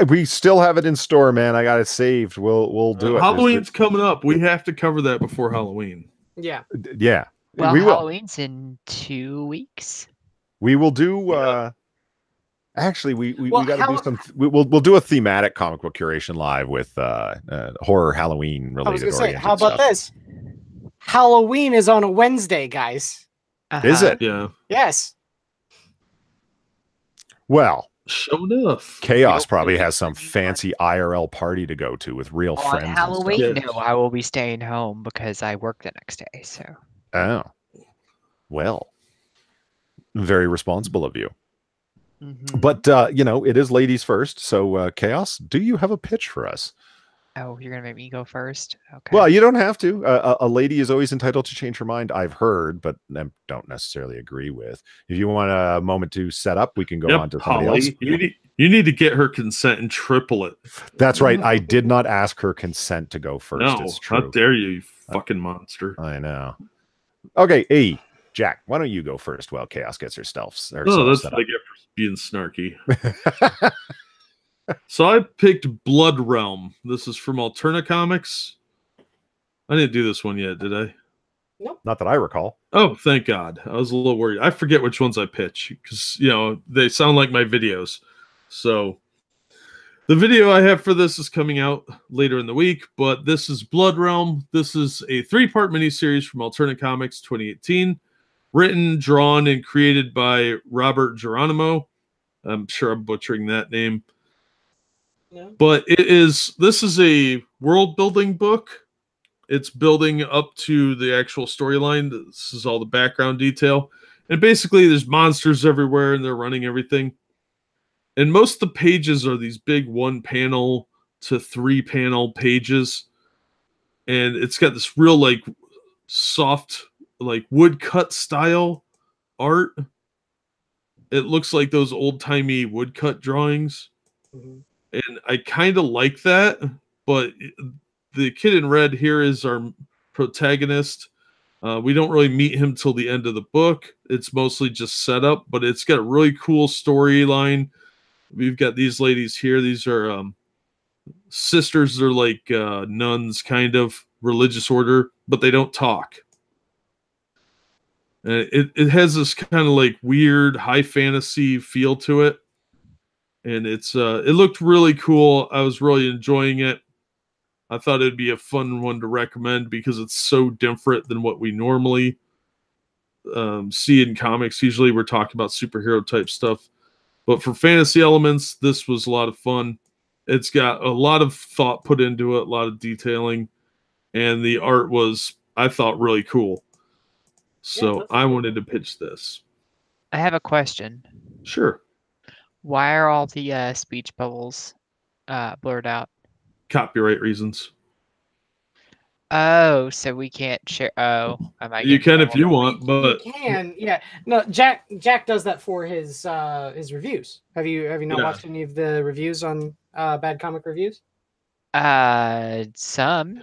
We still have it in store, man. I got it saved. We'll do it. Halloween's coming up. We have to cover that before Halloween. Yeah. Well, we will. Halloween's in 2 weeks. We will do. Actually, we got to do some. We'll do a thematic comic book curation live with horror Halloween related. I was gonna say, how about this? Halloween is on a Wednesday, guys. Is it? Yeah. Yes. Well, sure enough. Chaos probably has some fancy IRL party to go to with real friends. On Halloween, no, I will be staying home because I work the next day. So. Oh. Well. Very responsible of you. Mm-hmm. But it is ladies first. So Chaos, do you have a pitch for us? Oh, you're gonna make me go first? Okay. Well, you don't have to. A lady is always entitled to change her mind. I've heard, but I don't necessarily agree with. If you want a moment to set up, we can go on to somebody else. You need to get her consent and triple it. That's right. I did not ask her consent to go first. No, it's true. How dare you fucking monster. I know. Okay, hey, Jack, why don't you go first while Chaos gets herself set that's up. what I get for being snarky. So I picked Blood Realm. This is from Alterna Comics. I didn't do this one yet, did I? Nope. Not that I recall. Oh, thank God. I was a little worried. I forget which ones I pitch because, they sound like my videos. So the video I have for this is coming out later in the week, but this is Blood Realm. This is a 3-part miniseries from Alterna Comics 2018, written, drawn, and created by Robert Geronimo. I'm sure I'm butchering that name. No. But this is a world building book. It's building up to the actual storyline. This is all the background detail. And basically there's monsters everywhere and they're running everything. And most of the pages are these big 1-panel to 3-panel pages. And it's got this real soft woodcut style art. It looks like those old-timey woodcut drawings. Mm-hmm. And I kind of like that, but the kid in red here is our protagonist. We don't really meet him till the end of the book. It's mostly just set up, but it's got a really cool storyline. We've got these ladies here. These are sisters. They're like nuns, kind of religious order, but they don't talk. And it has this kind of weird high fantasy feel to it. And it looked really cool. I was really enjoying it. I thought it'd be a fun one to recommend because it's so different than what we normally see in comics. Usually we're talking about superhero type stuff. But for fantasy elements, this was a lot of fun. It's got a lot of thought put into it, a lot of detailing. And the art was, I thought, really cool. So I wanted to pitch this. I have a question. Sure. Why are all the speech bubbles blurred out? Copyright reasons. Oh, so we can't share. Oh, you can if you want, but you can. Yeah, no. Jack does that for his reviews. Have you not watched any of the reviews on Bad Comic Reviews? Some.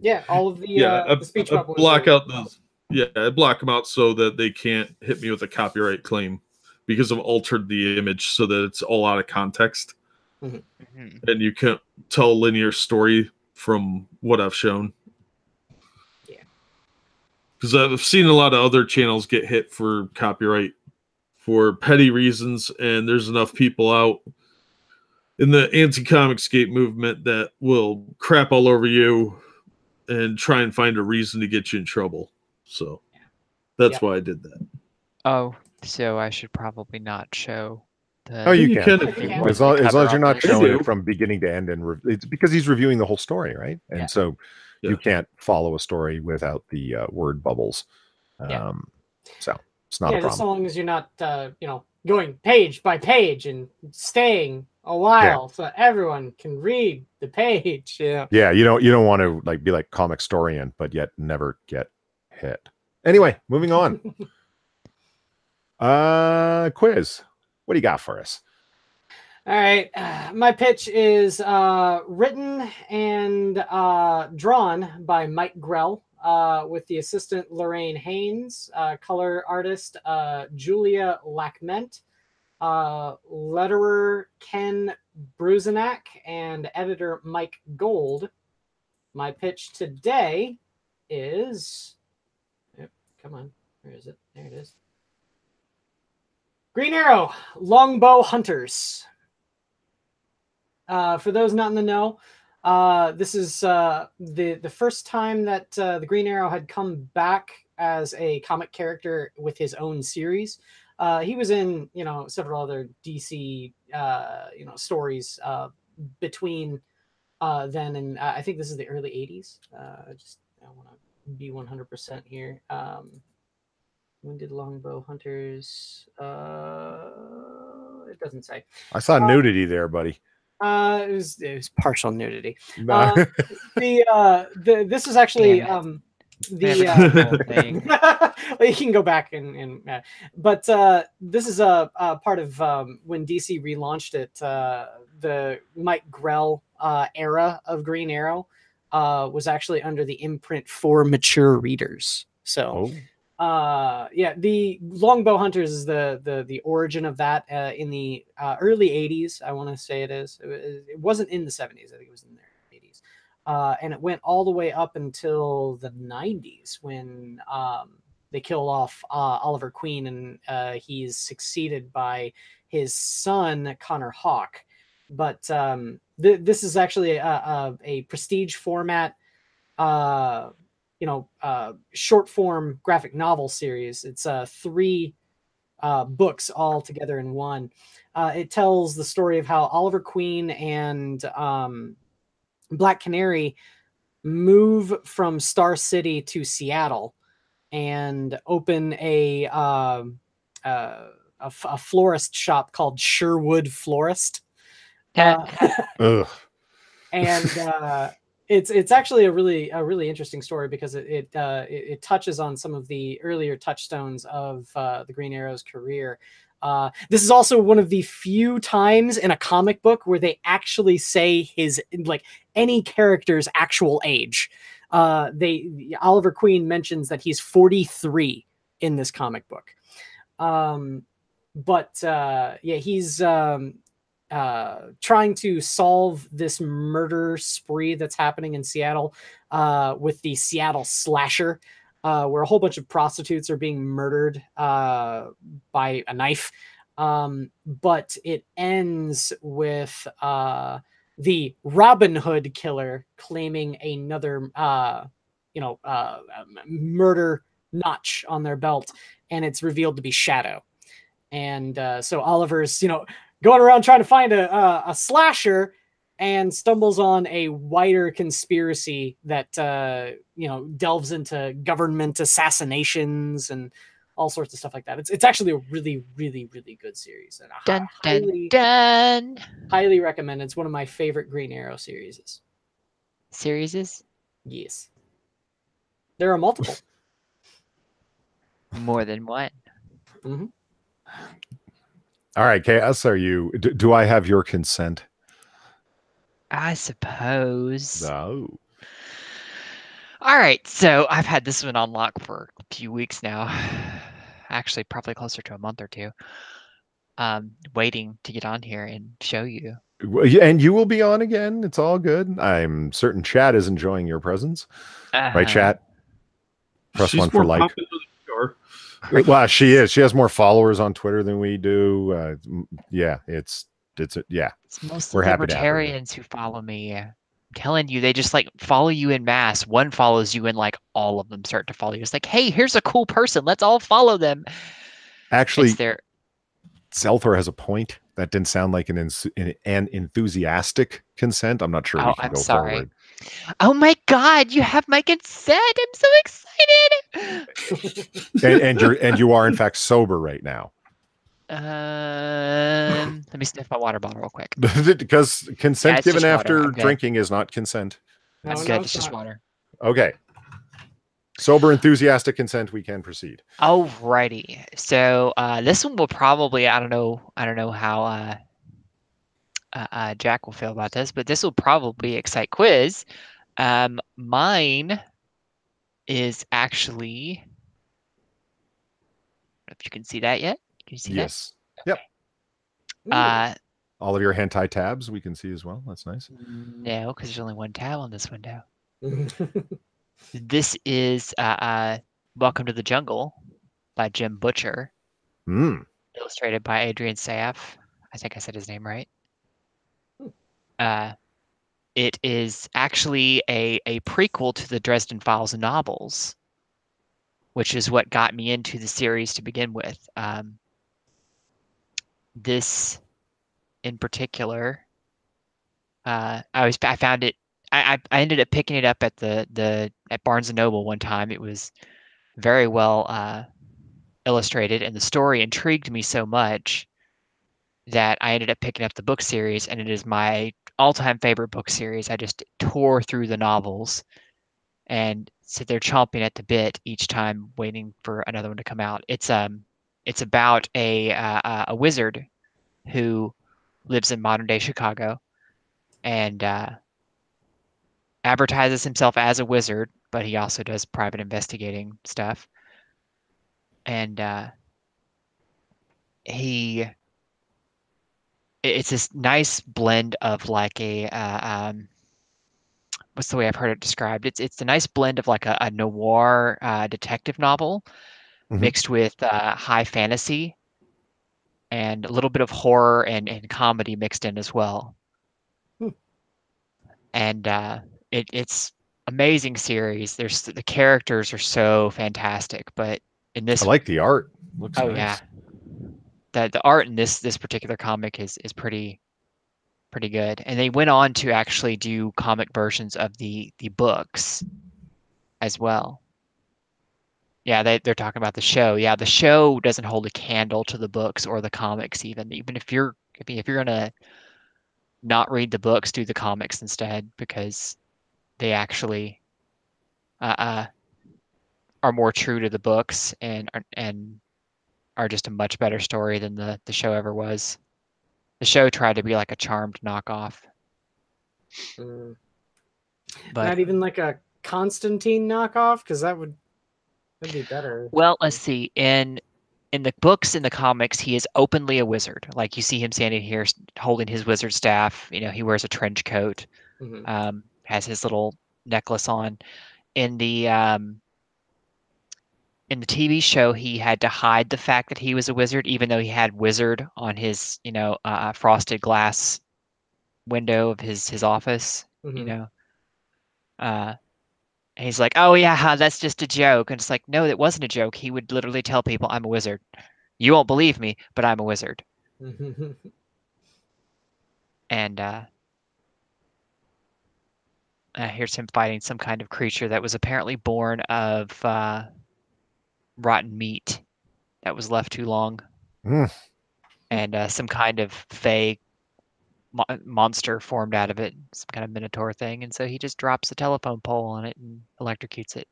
Yeah, all of the speech bubbles. Block out those. Yeah, I block them out so that they can't hit me with a copyright claim because I've altered the image so that it's all out of context. Mm-hmm. And you can't tell a linear story from what I've shown. Yeah. Because I've seen a lot of other channels get hit for copyright for petty reasons, and there's enough people out in the anti-comicsgate movement that will crap all over you and try and find a reason to get you in trouble. So that's why I did that. Oh, so I should probably not show the. Oh, you can. As long as you're not showing it from beginning to end, and it's because he's reviewing the whole story, right? And so you can't follow a story without the word bubbles. So it's not a problem. As long as you're not, going page by page and staying a while, so everyone can read the page. Yeah. You don't want to be like comic historian, but yet never get hit. Anyway, moving on. Quiz. What do you got for us? All right. My pitch is written and drawn by Mike Grell, with the assistant Lorraine Haynes, color artist Julia Lackment, letterer Ken Bruzenak, and editor Mike Gold. My pitch today is... come on. Where is it? There it is. Green Arrow, Longbow Hunters. For those not in the know, this is the first time that the Green Arrow had come back as a comic character with his own series. He was in, several other DC, stories between then and I think this is the early 80s. I want to be 100% here. When did Longbow Hunters? It doesn't say. I saw nudity there, buddy. It was partial nudity. This is actually thing. Well, you can go back but this is a part of when DC relaunched it. The Mike Grell era of Green Arrow was actually under the imprint for mature readers. So. The Longbow Hunters is the origin of that in the early 80s. I want to say it is. It wasn't in the 70s. I think it was in the 80s. And it went all the way up until the 90s when they killed off Oliver Queen, and he's succeeded by his son, Connor Hawke. But this is actually a prestige format short form graphic novel series. It's 3 books all together in one. It tells the story of how Oliver Queen and Black Canary move from Star City to Seattle and open a florist shop called Sherwood Florist. And it's actually a really interesting story because it touches on some of the earlier touchstones of the Green Arrow's career. This is also one of the few times in a comic book where they actually say his any character's actual age. Oliver Queen mentions that he's 43 in this comic book. He's trying to solve this murder spree that's happening in Seattle with the Seattle Slasher, where a whole bunch of prostitutes are being murdered by a knife. But it ends with the Robin Hood killer claiming another murder notch on their belt, and it's revealed to be Shadow. And so Oliver's going around trying to find a slasher, and stumbles on a wider conspiracy that delves into government assassinations and all sorts of stuff like that. It's actually a really, really, really good series, and highly recommend. It's one of my favorite Green Arrow series. Yes, there are multiple. More than one. Mm-hmm. All right, Chaos, do I have your consent? I suppose. No. All right, so I've had this one on lock for a few weeks now. Actually, probably closer to a month or two. Waiting to get on here and show you. And you will be on again. It's all good. I'm certain Chat is enjoying your presence. Right, Chat? Press 1 for like. Well, she is. She has more followers on Twitter than we do. It's mostly libertarians who follow me. telling you, they just like follow you in mass. One follows you and like all of them start to follow you. It's like, hey, here's a cool person. Let's all follow them. Actually, Zelthor has a point. That didn't sound like an enthusiastic consent. I'm not sure we can go forward. Oh my God, you have my consent. I'm so excited. and you are in fact sober right now. Let me sniff my water bottle real quick. Because consent given after drinking is not consent. I'm good. It's just water. Okay. Sober, enthusiastic consent. We can proceed. Alrighty. So this one will probably, I don't know how Jack will feel about this, but this will probably excite Quiz. Mine is actually, if you can see that yet. Can you see that? Yes. Yep. All of your hentai tabs we can see as well. That's nice. No, because there's only one tab on this window. This is Welcome to the Jungle by Jim Butcher. Illustrated by Adrian Saff. I think I said his name right. It is actually a prequel to the Dresden Files novels, which is what got me into the series to begin with. This in particular, I found it. I ended up picking it up at at Barnes and Noble one time. It was very well illustrated, and the story intrigued me so much that I ended up picking up the book series, and it is my all-time favorite book series. I just tore through the novels and sit there chomping at the bit each time, waiting for another one to come out. It's about a wizard who lives in modern-day Chicago and advertises himself as a wizard, but he also does private investigating stuff. And it's this nice blend of like a what's the way I've heard it described? It's a nice blend of like a noir detective novel mixed with high fantasy and a little bit of horror and comedy mixed in as well. And it's amazing series. The characters are so fantastic, but in this, I like the art. Looks nice. Yeah, the art in this particular comic is pretty good. And they went on to actually do comic versions of the books as well. Yeah, they're talking about the show. Yeah, the show doesn't hold a candle to the books or the comics even if you're gonna not read the books, do the comics instead, because they actually are more true to the books and are just a much better story than the show ever was. The show tried to be like a Charmed knockoff. But not even like a Constantine knockoff, because that'd be better. Well, let's see. In the books, in the comics, he is openly a wizard. Like you see him standing here holding his wizard staff. He wears a trench coat, has his little necklace on. In the TV show, he had to hide the fact that he was a wizard, even though he had wizard on his, frosted glass window of his office. He's like, oh yeah, that's just a joke. And it's like, no, that wasn't a joke. He would literally tell people, I'm a wizard. You won't believe me, but I'm a wizard. And here's him fighting some kind of creature that was apparently born of rotten meat that was left too long. And some kind of fey monster formed out of it, some kind of minotaur thing. And so he just drops a telephone pole on it and electrocutes it.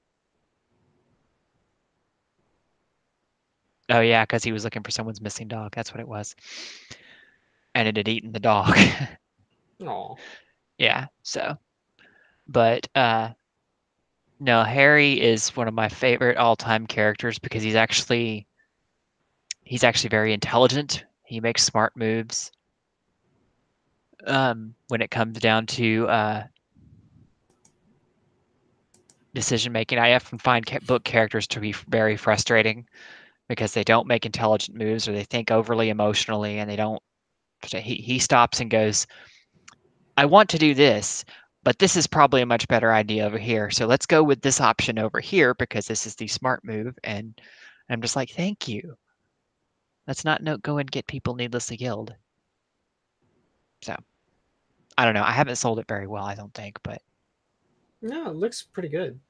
Oh yeah, because he was looking for someone's missing dog. That's what it was. And it had eaten the dog. Oh. Yeah, so. But no, Harry is one of my favorite all-time characters because he's actually very intelligent. He makes smart moves. When it comes down to decision making, I often find book characters to be very frustrating because they don't make intelligent moves or they think overly emotionally and they don't. He stops and goes, I want to do this. but this is probably a much better idea over here. So let's go with this option over here because this is the smart move. And I'm just like, thank you. Let's not go and get people needlessly killed. So I don't know. I haven't sold it very well, I don't think, but No, it looks pretty good.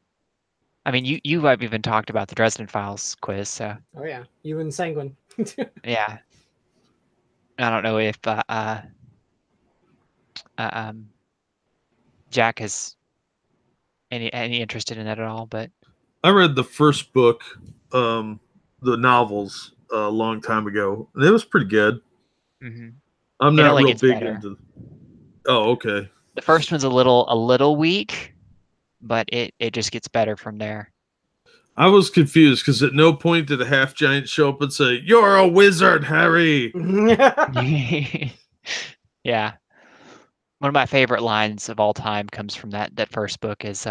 I mean, you have even talked about the Dresden Files quiz, so Oh yeah, you and Sanguine. yeah. I don't know if Jack has any interested in that at all, but I read the first book, the novels, a long time ago, and it was pretty good. Mhm. I'm It not only real gets big better. into. Oh, okay. The first one's a little weak, but it just gets better from there. I was confused because at no point did a half giant show up and say, "You're a wizard, Harry." Yeah. One of my favorite lines of all time comes from that first book is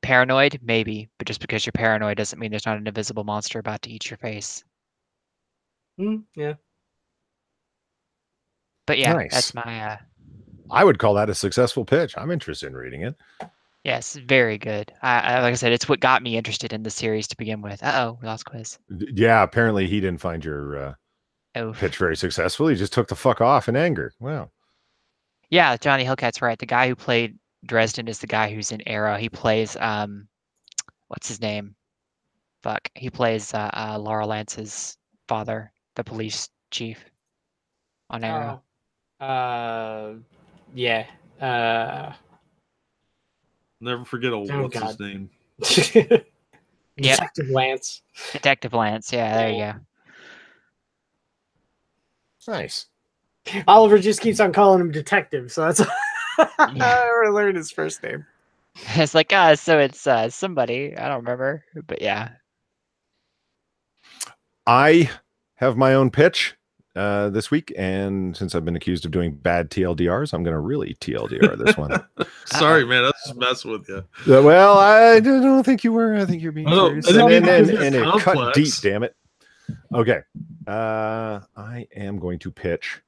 paranoid, maybe, but just because you're paranoid doesn't mean there's not an invisible monster about to eat your face. Yeah. But yeah, Nice. that's my I would call that a successful pitch. I'm interested in reading it. yes, very good. I like I said, it's what got me interested in the series to begin with. We lost quiz. Yeah, apparently he didn't find your pitch very successful. He just took the fuck off in anger. Wow. Yeah, Johnny Hillcat's right. The guy who played Dresden is the guy who's in Arrow. He plays what's his name? Fuck. He plays Laura Lance's father, the police chief on Arrow. Yeah. Never forget what's his name. Detective Lance. Detective Lance. Yeah, there you go. Nice. Oliver just keeps on calling him Detective, so that's I never learned his first name. It's like, so it's somebody. I don't remember, but yeah. I have my own pitch this week, and since I've been accused of doing bad TLDRs, I'm going to really TLDR this one. Sorry, man. I was just messing with you. Well, I don't think you were. I think you're being serious. And it cut deep, damn it. Okay. I am going to pitch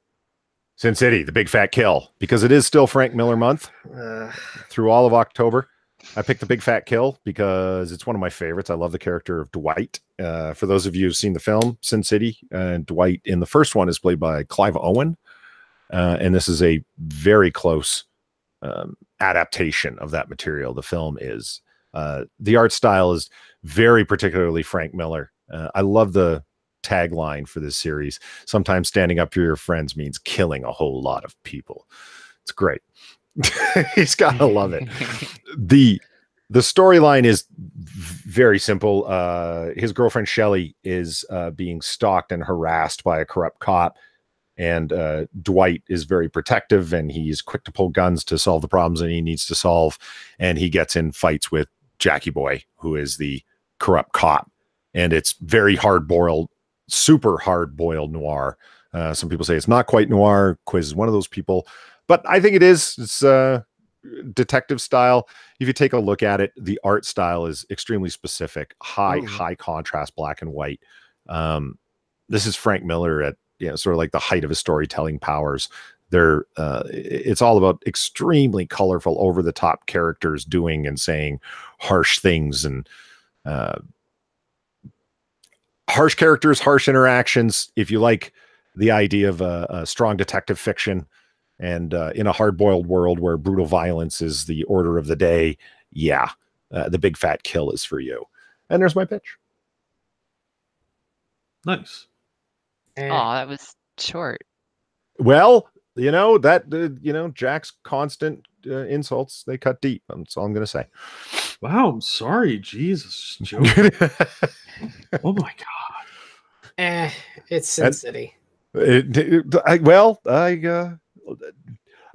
Sin City, the Big Fat Kill, because it is still Frank Miller month through all of October. I picked the Big Fat Kill because it's one of my favorites. I love the character of Dwight. For those of you who've seen the film Sin City, Dwight in the first one is played by Clive Owen. And this is a very close adaptation of that material. The film is. The art style is very particularly Frank Miller. I love the tagline for this series. Sometimes standing up for your friends means killing a whole lot of people. It's great. He's got to love it. The storyline is very simple. His girlfriend Shelley is being stalked and harassed by a corrupt cop, and Dwight is very protective, and he's quick to pull guns to solve the problems that he needs to solve. And he gets in fights with Jackie Boy, who is the corrupt cop, and it's very hard-boiled, super hard-boiled noir. Some people say it's not quite noir. Quiz is one of those people, but I think it is. It's detective style. If you take a look at it, the art style is extremely specific, high contrast, black and white. This is Frank Miller at sort of like the height of his storytelling powers. It's all about extremely colorful, over the top characters doing and saying harsh things, and harsh characters, harsh interactions. If you like the idea of a strong detective fiction, and in a hard-boiled world where brutal violence is the order of the day, the Big Fat Kill is for you. And there's my pitch. Nice. Oh, that was short. Well, Jack's constant insults, they cut deep. That's all I'm going to say. Wow, I'm sorry. Jesus. Oh my God. It's Sin City.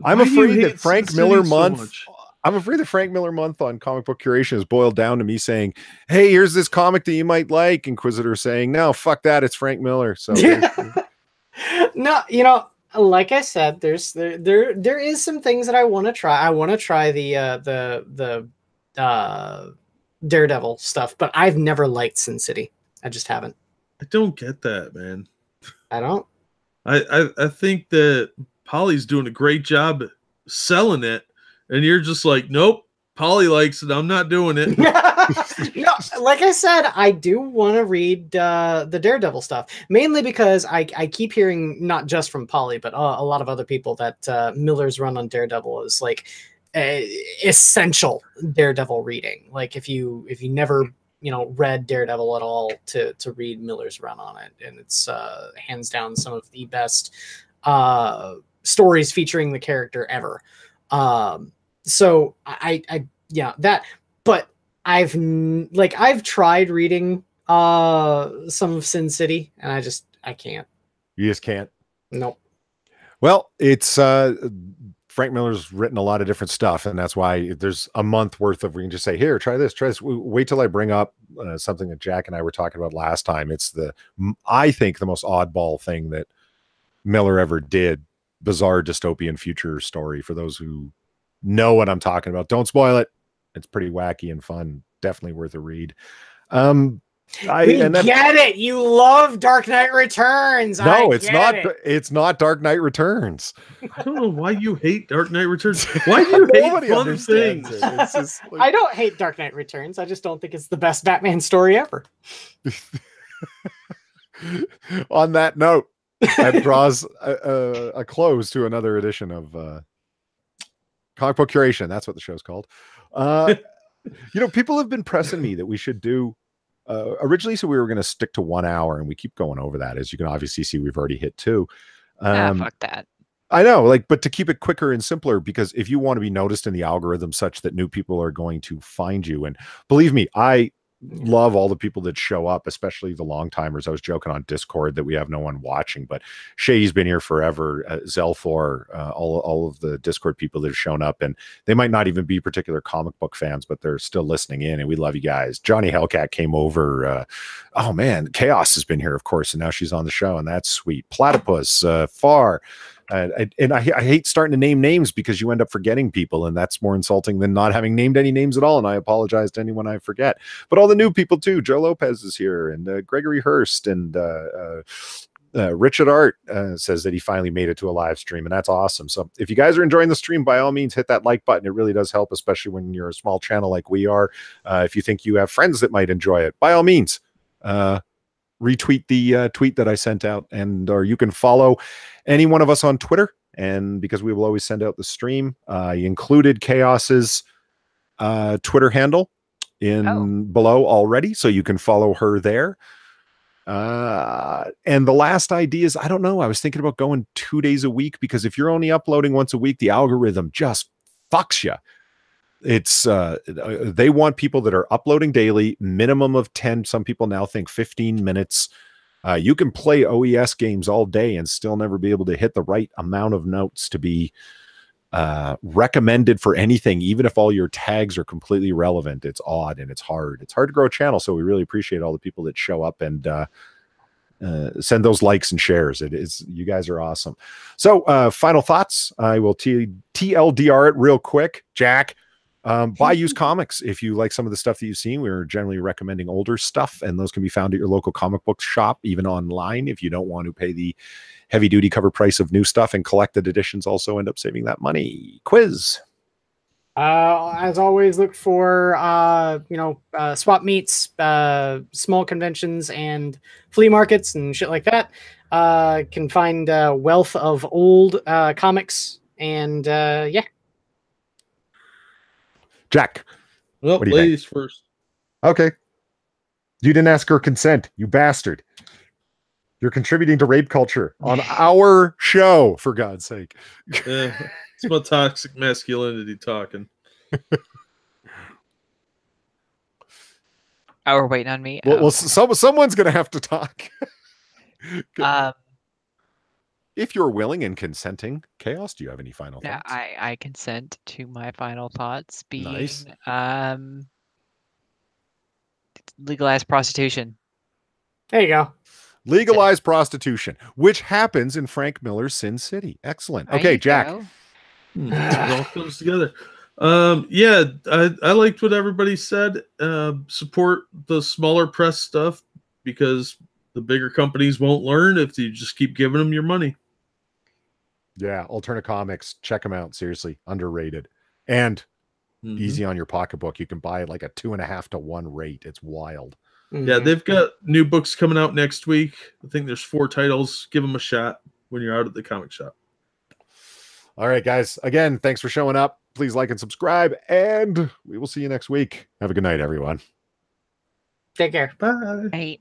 I'm afraid that Frank Miller month. I'm afraid that Frank Miller month on Comic Book Curation is boiled down to me saying, "Hey, here's this comic that you might like." Inquisitor saying, "No, fuck that. It's Frank Miller." So, no, like I said, there is some things that I want to try. I want to try the Daredevil stuff, but I've never liked Sin City. I just haven't. I don't get that, man. I don't. I think that Polly's doing a great job selling it, and you're just like, nope, Polly likes it. I'm not doing it. No, like I said, I do want to read the Daredevil stuff, mainly because I keep hearing, not just from Polly, but a lot of other people, that Miller's run on Daredevil is like essential Daredevil reading. Like if you never read Daredevil at all, to read Miller's run on it, and it's hands down some of the best stories featuring the character ever. So yeah, that, but I've tried reading some of Sin City, and I can't. You just can't. Nope. Well, it's Frank Miller's written a lot of different stuff, and that's why there's a month worth of, we can just say, here, try this, try this. Wait till I bring up something that Jack and I were talking about last time. It's I think the most oddball thing that Miller ever did. Bizarre dystopian future story. For those who know what I'm talking about, don't spoil it. It's pretty wacky and fun. Definitely worth a read. Get it. You love Dark Knight Returns. No, it's not. It's not Dark Knight Returns. I don't know why you hate Dark Knight Returns. Why do you hate fun things? It's just like... I don't hate Dark Knight Returns. I just don't think it's the best Batman story ever. On that note, that draws a close to another edition of Comic Book Curation. That's what the show's called. People have been pressing me that we should do. Originally, so we were going to stick to 1 hour, and we keep going over that. As you can obviously see, we've already hit 2. Fuck that. I know, but to keep it quicker and simpler, because if you want to be noticed in the algorithm such that new people are going to find you, and believe me, I love all the people that show up, especially the long timers. I was joking on Discord that we have no one watching, but Shady's been here forever. Zelfor, all of the Discord people that have shown up, and they might not even be particular comic book fans, but they're still listening in, and we love you guys. Johnny Hellcat came over. Oh man, Chaos has been here, of course, and now she's on the show, and that's sweet. Platypus, Far. And I hate starting to name names because you end up forgetting people, and that's more insulting than not having named any names at all. And I apologize to anyone I forget. But all the new people too. Joe Lopez is here, and Gregory Hurst, and Richard Art says that he finally made it to a live stream, and that's awesome. So if you guys are enjoying the stream, by all means, hit that like button. It really does help, especially when you're a small channel like we are. If you think you have friends that might enjoy it, by all means, retweet the tweet that I sent out, or you can follow any one of us on Twitter, and because we will always send out the stream. I included Chaos's Twitter handle below already, so you can follow her there. And the last idea is, I don't know, I was thinking about going 2 days a week, because if you're only uploading once a week, the algorithm just fucks you. It's they want people that are uploading daily, minimum of 10. Some people now think 15 minutes. You can play OES games all day and still never be able to hit the right amount of notes to be recommended for anything, even if all your tags are completely relevant. It's odd, and it's hard. It's hard to grow a channel, so we really appreciate all the people that show up and send those likes and shares. You guys are awesome. So final thoughts. I will TLDR it real quick. Jack, buy used comics. If you like some of the stuff that you've seen, we're generally recommending older stuff, and those can be found at your local comic book shop, even online, if you don't want to pay the heavy duty cover price of new stuff. And collected editions also end up saving that money. Quiz. As always, look for swap meets, small conventions, and flea markets and shit like that. Can find a wealth of old comics, and yeah. Jack. Well, ladies first. Okay. You didn't ask her consent, you bastard. You're contributing to rape culture on our show, for God's sake. It's my toxic masculinity talking. Oh, we're waiting on me. Well, someone's going to have to talk. If you're willing and consenting, Chaos, do you have any final thoughts? I consent to my final thoughts being nice. Legalize prostitution. There you go. Legalize prostitution, which happens in Frank Miller's Sin City. Excellent. Okay, Jack. It all comes together. Yeah, I liked what everybody said. Support the smaller press stuff, because the bigger companies won't learn if you just keep giving them your money. Yeah, Alterna Comics. Check them out. Seriously, underrated and easy on your pocketbook. You can buy like a 2.5 to 1 rate. It's wild. Yeah, they've got new books coming out next week. I think there's 4 titles. Give them a shot when you're out at the comic shop. All right, guys. Again, thanks for showing up. Please like and subscribe, and we will see you next week. Have a good night, everyone. Take care. Bye. Right.